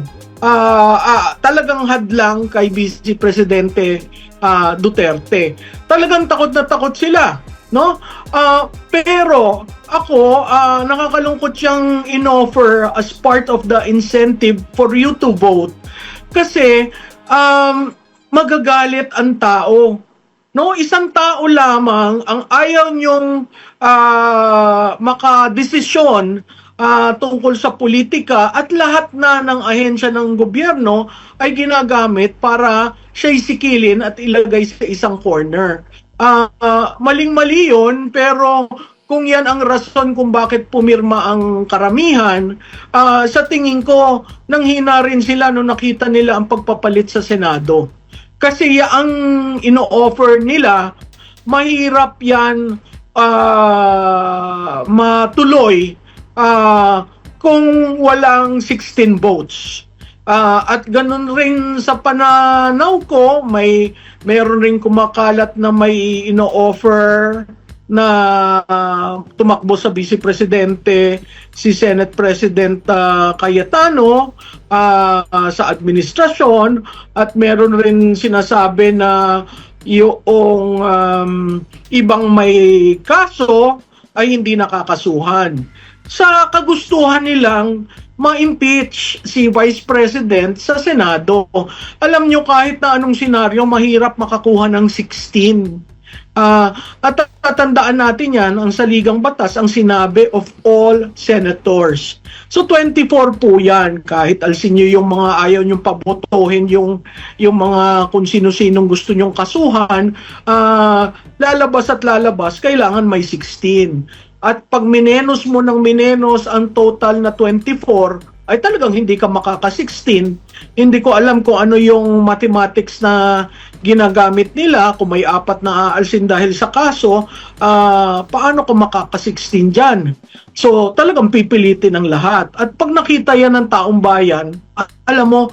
talagang hadlang kay Vice Presidente Duterte. Talagang takot na takot sila, no? Pero ako, nakakalungkot siyang in-offer as part of the incentive for you to vote kasi magagalit ang tao, no? Isang tao lamang ang ayaw niyong makadesisyon tungkol sa politika at lahat na ng ahensya ng gobyerno ay ginagamit para siya'y sikilin at ilagay sa isang corner. Maling-mali yun, pero kung yan ang rason kung bakit pumirma ang karamihan, sa tingin ko, nanghina rin sila nung nakita nila ang pagpapalit sa Senado. Kasi ang ino-offer nila, mahirap yan matuloy kung walang 16 votes. At ganun rin sa pananaw ko, meron rin kumakalat na may ino-offer na tumakbo sa Vice Presidente si Senate President Cayetano sa administrasyon, at meron rin sinasabi na yung ibang may kaso ay hindi nakakasuhan. Sa kagustuhan nilang ma-impeach si Vice President sa Senado. Alam nyo, kahit na anong senaryo, mahirap makakuha ng 16. At tatandaan natin yan, ang saligang batas, ang sinabi of all senators. So 24 po yan, kahit alsin nyo yung mga ayaw nyong pabotohin, yung mga kung sino-sinong gusto nyong kasuhan, lalabas at lalabas, kailangan may 16. At pag minenos mo ng minenos ang total na 24, ay talagang hindi ka makaka-16. Hindi ko alam kung ano yung mathematics na ginagamit nila. Kung may 4 na aalsin dahil sa kaso, paano ko makaka-16 dyan? So talagang pipilitin ng lahat. At pag nakita yan ng taong bayan, alam mo,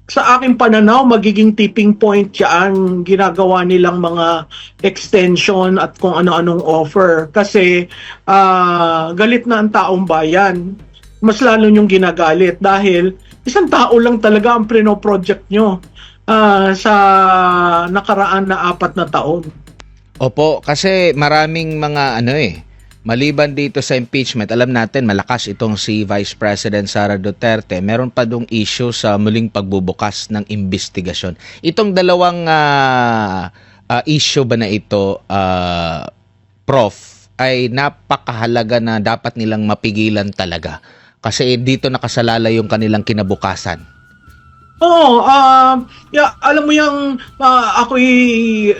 sa aking pananaw, magiging tipping point yan ginagawa nilang mga extension at kung ano-anong offer. Kasi galit na ang taong bayan. Mas lalo nyong ginagalit dahil isang tao lang talaga ang prino-project nyo sa nakaraan na 4 na taon. Opo, kasi maraming mga maliban dito sa impeachment, alam natin malakas itong si Vice President Sara Duterte. Meron pa dong issue sa muling pagbubukas ng investigasyon. Itong dalawang issue ba na ito, Prof, ay napakahalaga na dapat nilang mapigilan talaga. Kasi dito nakasalala yung kanilang kinabukasan. Oo, alam mo yung ako'y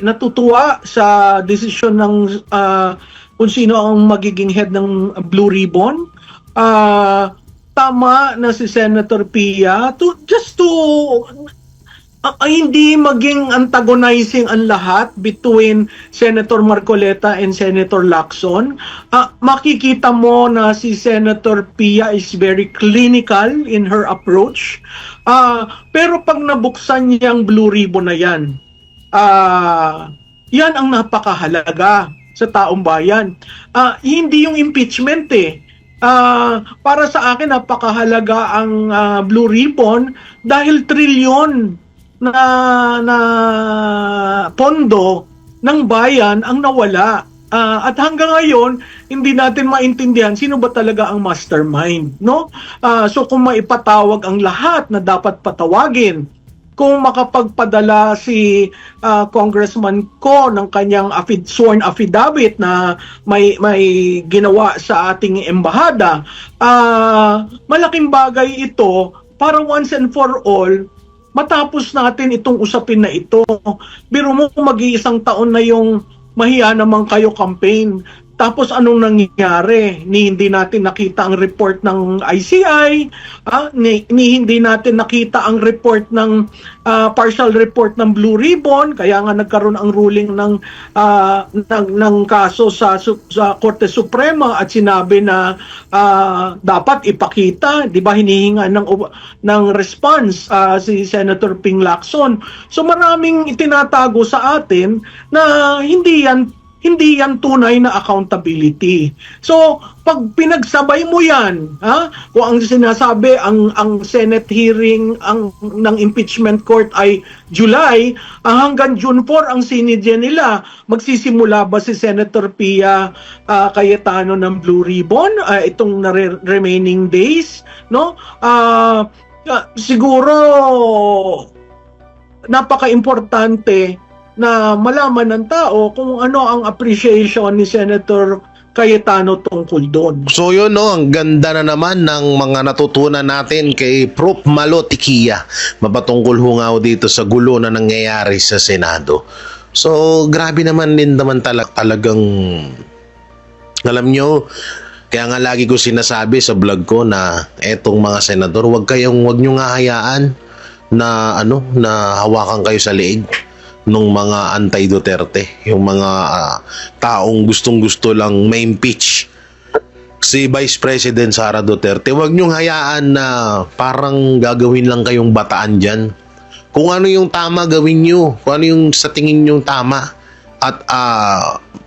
natutuwa sa desisyon ng kung sino ang magiging head ng Blue Ribbon. Tama na si Senator Pia just to hindi maging antagonizing ang lahat between Senator Marcoleta and Senator Lacson. Makikita mo na si Senator Pia is very clinical in her approach. Pero pag nabuksan niya ang Blue Ribbon na yan, yan ang napakahalaga sa taong bayan. Hindi yung impeachment eh. Para sa akin, napakahalaga ang Blue Ribbon dahil trilyon na pondo ng bayan ang nawala. At hanggang ngayon, hindi natin maintindihan sino ba talaga ang mastermind, no? So kung maipatawag ang lahat na dapat patawagin, kung makapagpadala si Congressman Ko ng kanyang sworn affidavit na may ginawa sa ating embahada, malaking bagay ito para once and for all matapos natin itong usapin na ito. Biro mo mag-iisang taon na yung mahiya naman kayo campaign. Tapos anong nangyari? Hindi natin nakita ang report ng ICI, hindi natin nakita ang report ng partial report ng Blue Ribbon, kaya nga nagkaroon ang ruling ng kaso sa Korte Suprema at sinabi na dapat ipakita, 'di ba, hinihinga ng response si Senator Ping Lacson. So maraming itinatago sa atin na hindi yan tunay na accountability. So, pag pinagsabay mo yan, kung ang sinasabi, ang Senate hearing ng impeachment court ay July, hanggang June 4 ang sinidya nila, magsisimula ba si Senator Pia Cayetano ng Blue Ribbon, itong remaining days, no? Siguro, napaka-importante na malaman ng tao kung ano ang appreciation ni Senator Cayetano tungkol doon. So yun, no, ang ganda na naman ng mga natutunan natin kay Prof. Malo Tiquia mapatungkol hungaw dito sa gulo na nangyayari sa Senado. So grabe naman din naman talagang alam nyo, kaya nga lagi ko sinasabi sa vlog ko na etong mga senador, wag nyo nga hayaan na na hawakan kayo sa leeg nung mga anti-Duterte, yung mga taong gustong-gusto lang ma-impeach si Vice President Sara Duterte. Huwag niyong hayaan na parang gagawin lang kayong bataan dyan. Kung ano yung tama, gawin nyo. Kung ano yung sa tingin nyo tama. At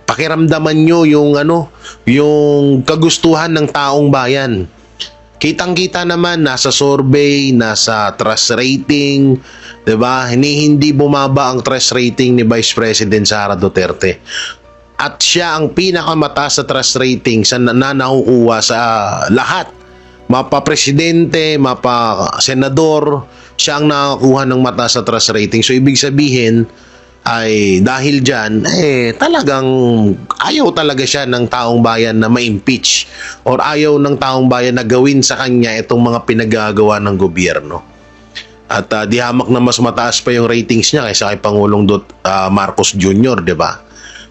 pakiramdaman nyo yung yung kagustuhan ng taong bayan. Kitang-kita naman, nasa survey, nasa trust rating, 'di ba? Hindi bumaba ang trust rating ni Vice President Sara Duterte. At siya ang pinakamataas sa trust rating sa nakukuha sa lahat. Mapa-presidente, mapa-senador, siya ang nakakuha ng mataas sa trust rating. So ibig sabihin ay dahil dyan, talagang ayaw talaga siya ng taong bayan na ma-impeach or ayaw ng taong bayan na gawin sa kanya itong mga pinagagawa ng gobyerno. At di hamak na mas mataas pa yung ratings niya kaysa kay Pangulong Marcos Jr., di ba?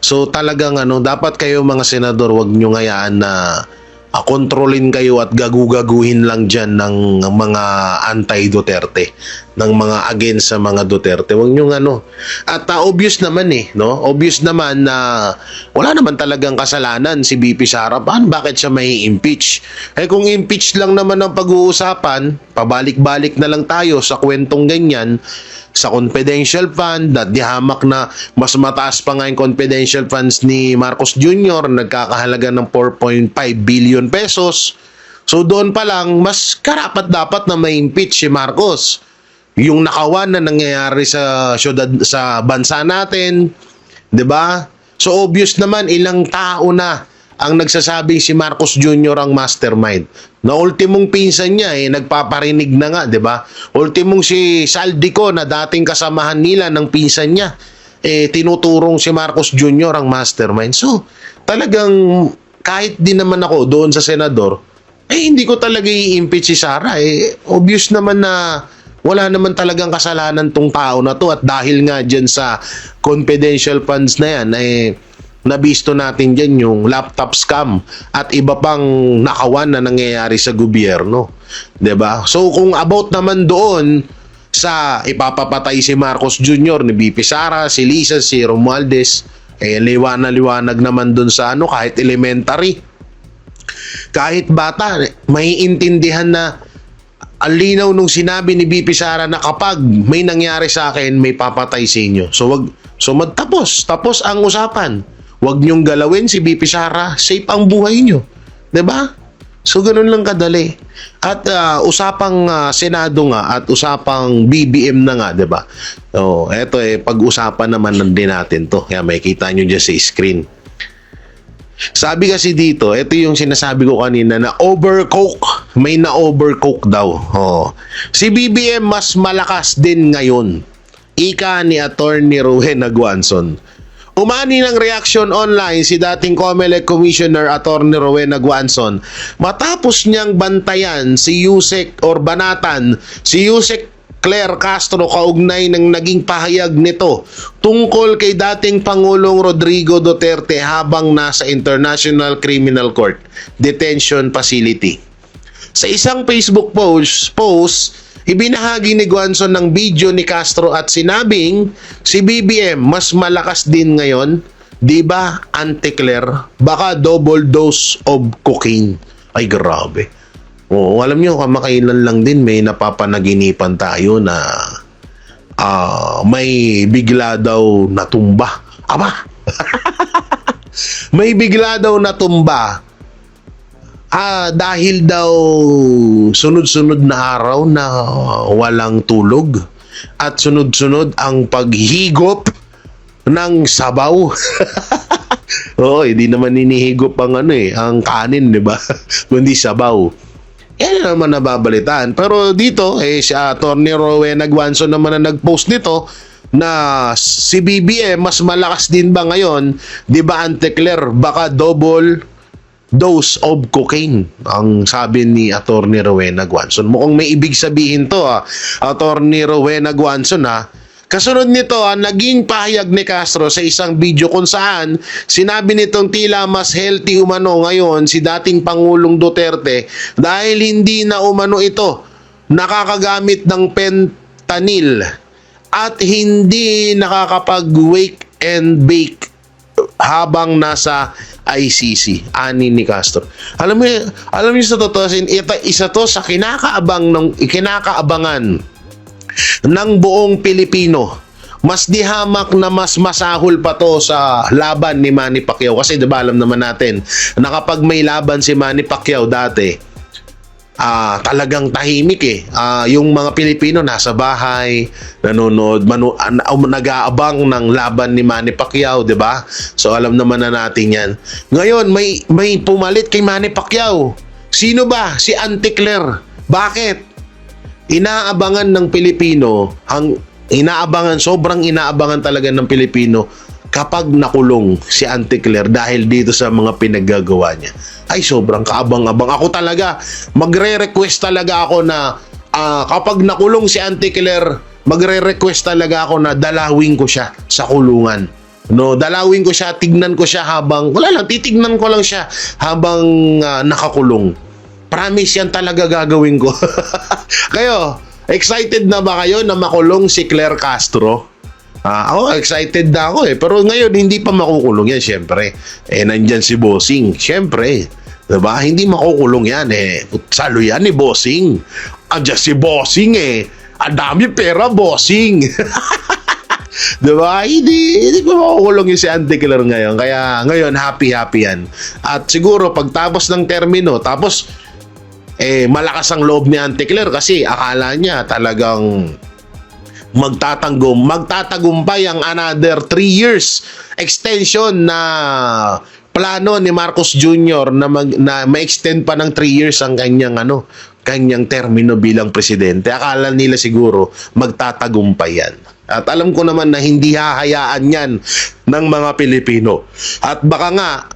So talagang dapat kayo mga senador, wag nyo ngayaan na kontrolin kayo at gagugaguhin lang dyan ng mga anti-Duterte, ng mga against sa mga Duterte. Huwag nyo At obvious naman no? Obvious naman na wala naman talagang kasalanan si BP Sara. Bakit siya may impeach? Kung impeach lang naman ang pag-uusapan, pabalik-balik na lang tayo sa kwentong ganyan, sa confidential fund, at dihamak na mas mataas pa nga yung confidential funds ni Marcos Jr., nagkakahalaga ng 4.5 billion pesos. So doon pa lang, mas karapat dapat na ma-impeach si Marcos. Yung nakawan na nangyayari sa bansa natin, 'di ba? So obvious naman ilang tao na ang nagsasabing si Marcos Jr. ang mastermind. Na ultimong pinsan niya nagpaparinig na nga, 'di ba? Ultimong si Saldico na dating kasamahan nila ng pinsan niya, tinuturong si Marcos Jr. ang mastermind. So, talagang kahit din naman ako doon sa senador, hindi ko talaga i-impeach si Sara. Obvious naman na wala naman talagang kasalanan tong tao na to, at dahil nga dyan sa confidential funds na yan, nabisto natin dyan yung laptop scam at iba pang nakawan na nangyayari sa gobyerno. 'Di ba? So kung about naman doon sa ipapapatay si Marcos Jr., ni BP Sara, si Lisa, si Romualdez, liwanag naman doon sa kahit elementary, kahit bata, maiintindihan na ang linaw nung sinabi ni BP Sara na kapag may nangyari sa akin, may papatay sa inyo. So magtapos ang usapan. Huwag niyong galawin si BP Sara, safe ang buhay niyo. 'Di ba? So ganun lang kadali. At usapang Senado nga at usapang BBM na nga, 'di ba? Oh, eto pag-usapan naman din natin 'to. Kaya makikita niyo diyan sa screen. Sabi kasi dito, ito yung sinasabi ko kanina na overcook. May na-overcook daw. Oh. Si BBM mas malakas din ngayon. Ika ni Attorney Rowena Guanzon. Umani ng reaction online si dating COMELEC Commissioner Attorney Rowena Guanzon matapos niyang bantayan si Yusek or banatan si Yusek Claire Castro kaugnay ng naging pahayag nito tungkol kay dating Pangulong Rodrigo Duterte habang nasa International Criminal Court Detention Facility. Sa isang Facebook post, ibinahagi ni Guanzon ng video ni Castro at sinabing si BBM mas malakas din ngayon, di ba, Auntie Claire? Baka double dose of cocaine. Ay, grabe. Oo, alam nyo, kamakailan lang din may napapanaginipan tayo na may bigla daw natumba. Aba! May bigla daw natumba. Dahil daw sunod-sunod na araw na walang tulog at sunod-sunod ang paghigop ng sabaw. Oo, hindi naman hinihigop ang kanin, di ba? Kundi sabaw. Yan naman nababalitaan. Pero dito, si Attorney Rowena Guanzon naman na nag-post nito na si BBM mas malakas din ba ngayon? Di ba, Auntie Claire? Baka double dose of cocaine, ang sabi ni Attorney Rowena Guanzon. Mukhang may ibig sabihin to, Attorney Rowena Guanzon, Kasunod nito, naging pahayag ni Castro sa isang video kung saan sinabi nitong tila mas healthy umano ngayon si dating Pangulong Duterte dahil hindi na umano ito nakakagamit ng fentanyl at hindi nakakapag-wake and bake habang nasa ICC, ani ni Castro. Alam mo sa totoo, isa to sa kinakaabangan ng buong Pilipino. Mas dihamak na mas masahol pa to sa laban ni Manny Pacquiao. Kasi diba alam naman natin na kapag may laban si Manny Pacquiao dati, talagang tahimik yung mga Pilipino nasa bahay, nanonood, nag-aabang ng laban ni Manny Pacquiao, di ba? So alam naman na natin yan. Ngayon, may pumalit kay Manny Pacquiao. Sino ba? Si Auntie Claire. Bakit? Inaabangan ng Pilipino, sobrang inaabangan talaga ng Pilipino kapag nakulong si Auntie Claire dahil dito sa mga pinaggagawa niya. Ay, sobrang kaabang-abang. Ako talaga, magre-request talaga ako na kapag nakulong si Auntie Claire, magre-request talaga ako na dalawin ko siya sa kulungan. No, dalawin ko siya, tignan ko siya titignan ko lang siya habang nakakulong. Promise yan talaga gagawin ko. Kayo, excited na ba kayo na makulong si Claire Castro? Ako, excited na ako Pero ngayon, hindi pa makukulong yan, syempre. Nandyan si Bossing. Syempre. Diba? Hindi makukulong yan Salo yan ni Bossing. Andiyan si Bossing Ang dami pera, Bossing. Diba? Hindi pa makukulong yung si Auntie Claire ngayon. Kaya ngayon, happy yan. At siguro, pagtapos ng termino, tapos malakas ang loob ni Auntie Claire kasi akala niya talagang magtatagumpay ang another 3 years extension na plano ni Marcos Jr. na ma-extend pa ng 3 years ang kanyang termino bilang presidente. Akala nila siguro magtatagumpay yan. At alam ko naman na hindi hahayaan yan ng mga Pilipino. At baka nga,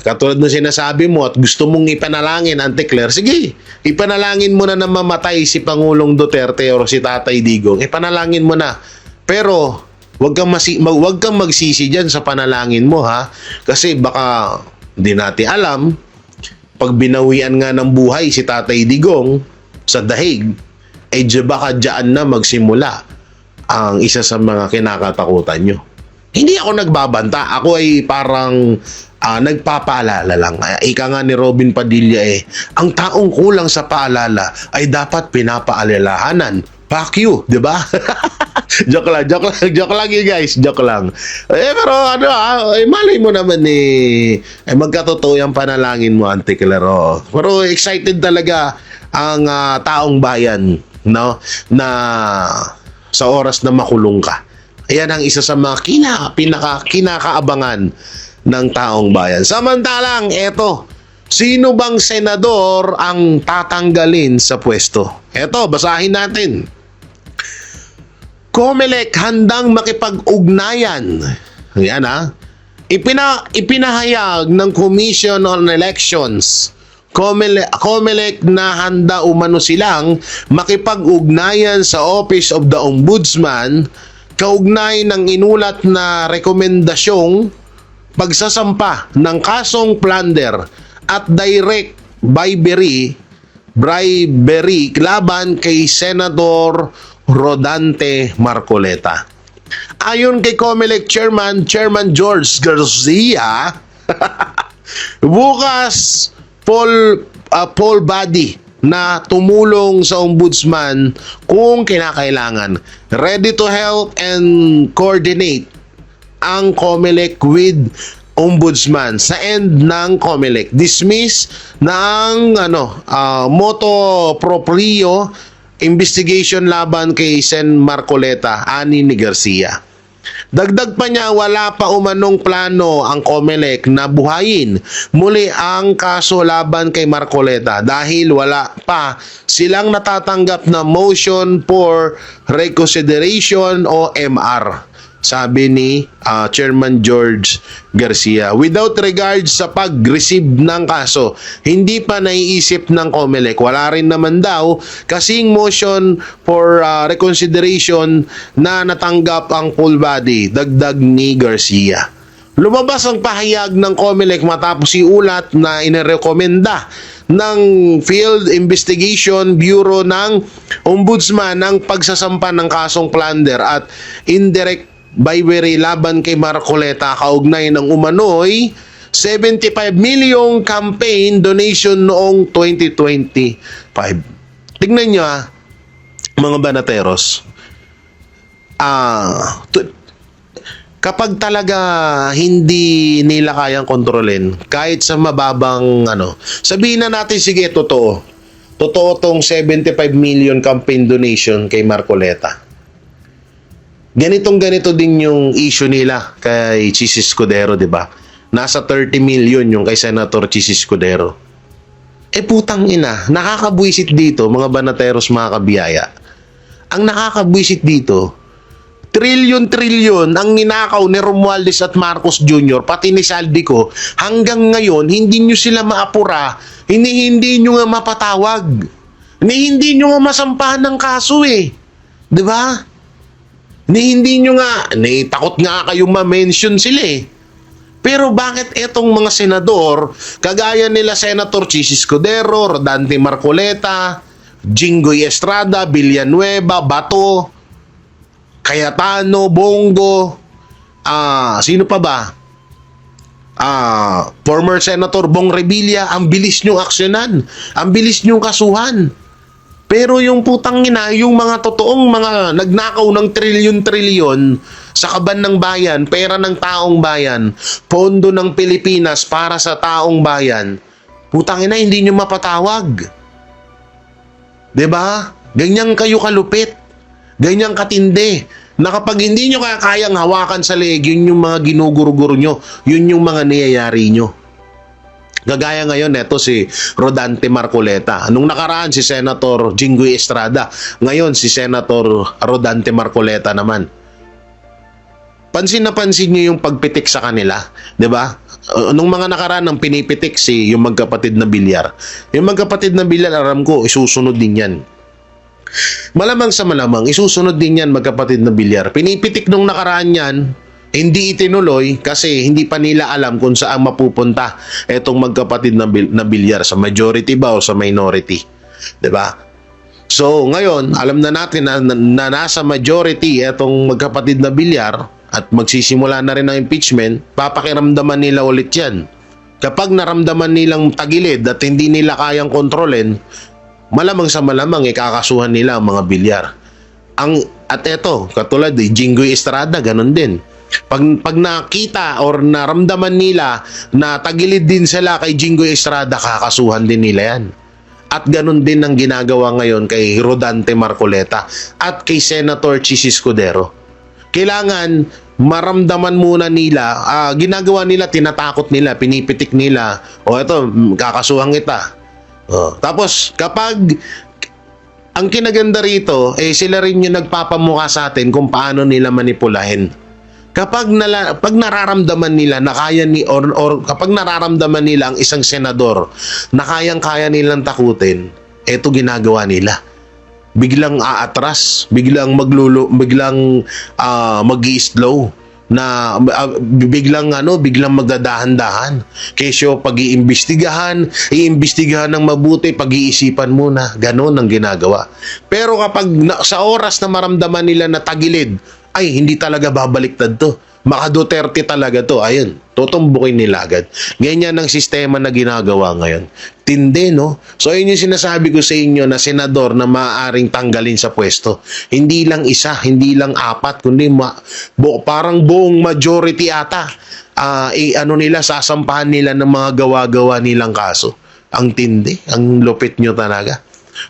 katulad ng sinasabi mo at gusto mong ipanalangin, Auntie Claire, sige, ipanalangin mo na mamatay si Pangulong Duterte o si Tatay Digong. Ipanalangin mo na. Pero, wag kang magsisi dyan sa panalangin mo, ha? Kasi baka hindi natin alam, pag binawian nga ng buhay si Tatay Digong sa dahig, baka dyan na magsimula ang isa sa mga kinakatakutan nyo. Hindi ako nagbabanta. Ako ay parang nagpapaalala lang. Ika nga ni Robin Padilla ang taong kulang sa paalala ay dapat pinapaalalahanan. Fuck you, di ba? Joke lang you guys, joke lang. Pero malay mo naman magkatotoo yung panalangin mo, Auntie Claire. Pero excited talaga ang taong bayan, no, na sa oras na makulong ka. Ayan ang isa sa mga kinakaabangan ng taong bayan. Samantalang, eto, sino bang senador ang tatanggalin sa pwesto? Eto, basahin natin. COMELEC handang makipag-ugnayan. Ayan ipinahayag ng Commission on Elections COMELEC na handa umano silang makipag-ugnayan sa Office of the Ombudsman kaugnay ng inulat na rekomendasyong pagsasampa ng kasong plunder at direct bribery laban kay Senator Rodante Marcoleta. Ayon kay COMELEC Chairman George Garcia, bukas Paul body na tumulong sa ombudsman kung kinakailangan. Ready to help and coordinate ang COMELEC with ombudsman. Sa end ng COMELEC, dismiss na ang motu proprio investigation laban kay Sen Marcoleta, ani ni Garcia. Dagdag pa niya, wala pa umanong plano ang COMELEC na buhayin muli ang kaso laban kay Marcoleta dahil wala pa silang natatanggap na motion for reconsideration o MR, sabi ni Chairman George Garcia. Without regards sa pag-receive ng kaso, hindi pa naiisip ng COMELEC. Wala rin naman daw kasing motion for reconsideration na natanggap ang full body, dagdag ni Garcia. Lumabas ang pahayag ng COMELEC matapos iulat na inirekomenda ng Field Investigation Bureau ng Ombudsman ng pagsasampa ng kasong plunder at indirect bribery laban kay Marcoleta kaugnay ng umano'y 75 million campaign donation noong 2025. Tingnan nyo mga banateros. Kapag talaga hindi nila kayang kontrolin, kahit sa mababang sabihin na natin, sige, totoo tong 75 million campaign donation kay Marcoleta. Ganito din yung issue nila kay Chis Escudero, di ba? Nasa 30 million yung kay Senator Chis Escudero. Putang ina, nakakabwisit dito, mga banateros, mga kabiyaya. Ang nakakabwisit dito, trilyon ang ninakaw ni Romualdez at Marcos Jr., pati ni Saldico, hanggang ngayon, hindi nyo sila maapura, hindi nyo nga mapatawag, hindi nyo nga masampahan ng kaso Di ba? Hindi nyo nga, takot nga kayong ma-mention sila Pero bakit etong mga senador, kagaya nila Senator Chis Escudero, Rodante Marcoleta, Jinggoy Estrada, Villanueva, Bato, Cayetano, Bongo, sino pa ba? Former Senator Bong Revilla, ang bilis nyong aksyonan, ang bilis nyong kasuhan. Pero yung putang ina, yung mga totoong mga nagnakaw ng trilyon-trilyon sa kaban ng bayan, pera ng taong bayan, pondo ng Pilipinas para sa taong bayan, putang ina, hindi nyo mapatawag. 'Di ba? Ganyan kayo kalupit. Ganyang katindi na kapag hindi nyo kayang hawakan sa leeg, yun yung mga ginuguro-guro nyo, yun yung mga niyayari nyo. Gagaya ngayon, eto si Rodante Marcoleta. Nung nakaraan, si Senator Jinggoy Estrada. Ngayon, si Senator Rodante Marcoleta naman. Pansin na pansin nyo yung pagpitik sa kanila, di ba? Nung mga nakaraan, ang pinipitik yung magkapatid na Villar. Yung magkapatid na Villar, aram ko, isusunod din yan. Malamang sa malamang, isusunod din yan magkapatid na Villar. Pinipitik nung nakaraan yan, hindi itinuloy kasi hindi pa nila alam kung saan mapupunta etong magkapatid na Villar, sa majority ba o sa minority. 'Di ba? So ngayon, alam na natin na nasa majority etong magkapatid na Villar at magsisimula na rin ang impeachment, papakiramdaman nila ulit yan. Kapag naramdaman nilang tagilid at hindi nila kayang kontrolin, malamang sa malamang ikakasuhan nila ang mga Villar. At eto, katulad Jinggoy Estrada, ganun din. Pag nakita or naramdaman nila na tagilid din sila kay Jinggoy Estrada, kakasuhan din nila yan. At ganun din ang ginagawa ngayon kay Rodante Marcoleta at kay Senator Chis Escudero. Kailangan maramdaman muna nila, ginagawa nila, tinatakot nila, pinipitik nila, eto, kakasuhan kita. Tapos kapag ang kinaganda rito, sila rin yung nagpapamukha sa atin kung paano nila manipulahin. Kapag nararamdaman nila na kaya or kapag nararamdaman nila ang isang senador na kayang-kaya nilang takutin, eto ginagawa nila. Biglang aatras, biglang mag-i-slow, na biglang magdadahan-dahan. Kesyo iimbestigahan ng mabuti, pag-iisipan muna. Ganon ang ginagawa. Pero kapag sa oras na maramdaman nila na tagilid, ay hindi talaga babaliktad to. Maka Duterte talaga to. Ayun, tutumbukin nila agad. Ganyan ang sistema na ginagawa ngayon. Tindi, no? So, yun yung sinasabi ko sa inyo na senador na maaaring tanggalin sa pwesto. Hindi lang isa, hindi lang apat, kundi parang buong majority ata. Nila, sasampahan nila ng mga gawa-gawa nilang kaso. Ang tindi, ang lupit nyo talaga.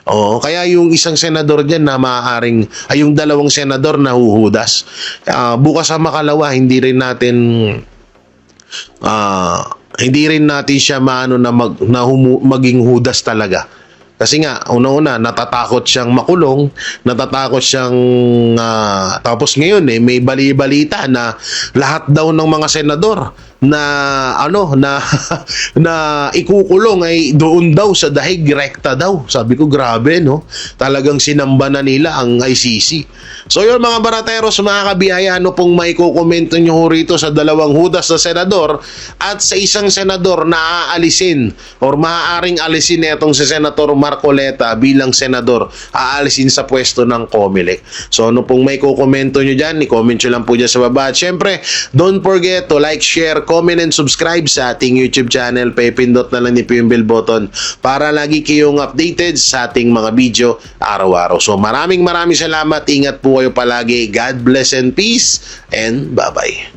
Oo, kaya yung isang senador dyan na maaaring, yung dalawang senador na huhudas, bukas sa makalawa, hindi rin natin siya maging hudas talaga. Kasi nga, una-una, natatakot siyang makulong, natatakot siyang, tapos ngayon may bali-balita na lahat daw ng mga senador na ikukulong ay doon daw sa dahig, rekta daw. Sabi ko, grabe, no? Talagang sinamba na nila ang ICC. So yun, mga barateros, mga kabiyaya, ano pong may kukomento nyo rito sa dalawang hudas na senador at sa isang senador na aalisin or maaaring alisin itong si Senator Marcoleta bilang senador, aalisin sa pwesto ng COMELEC. So ano pong may kukomento nyo dyan, i-comment nyo lang po dyan sa baba. At syempre, don't forget to like, share, comment, and subscribe sa ating YouTube channel. Pipindot na lang niyo po yung bell button para lagi kayong updated sa ating mga video araw-araw. So maraming salamat. Ingat po kayo palagi. God bless and peace. And bye-bye.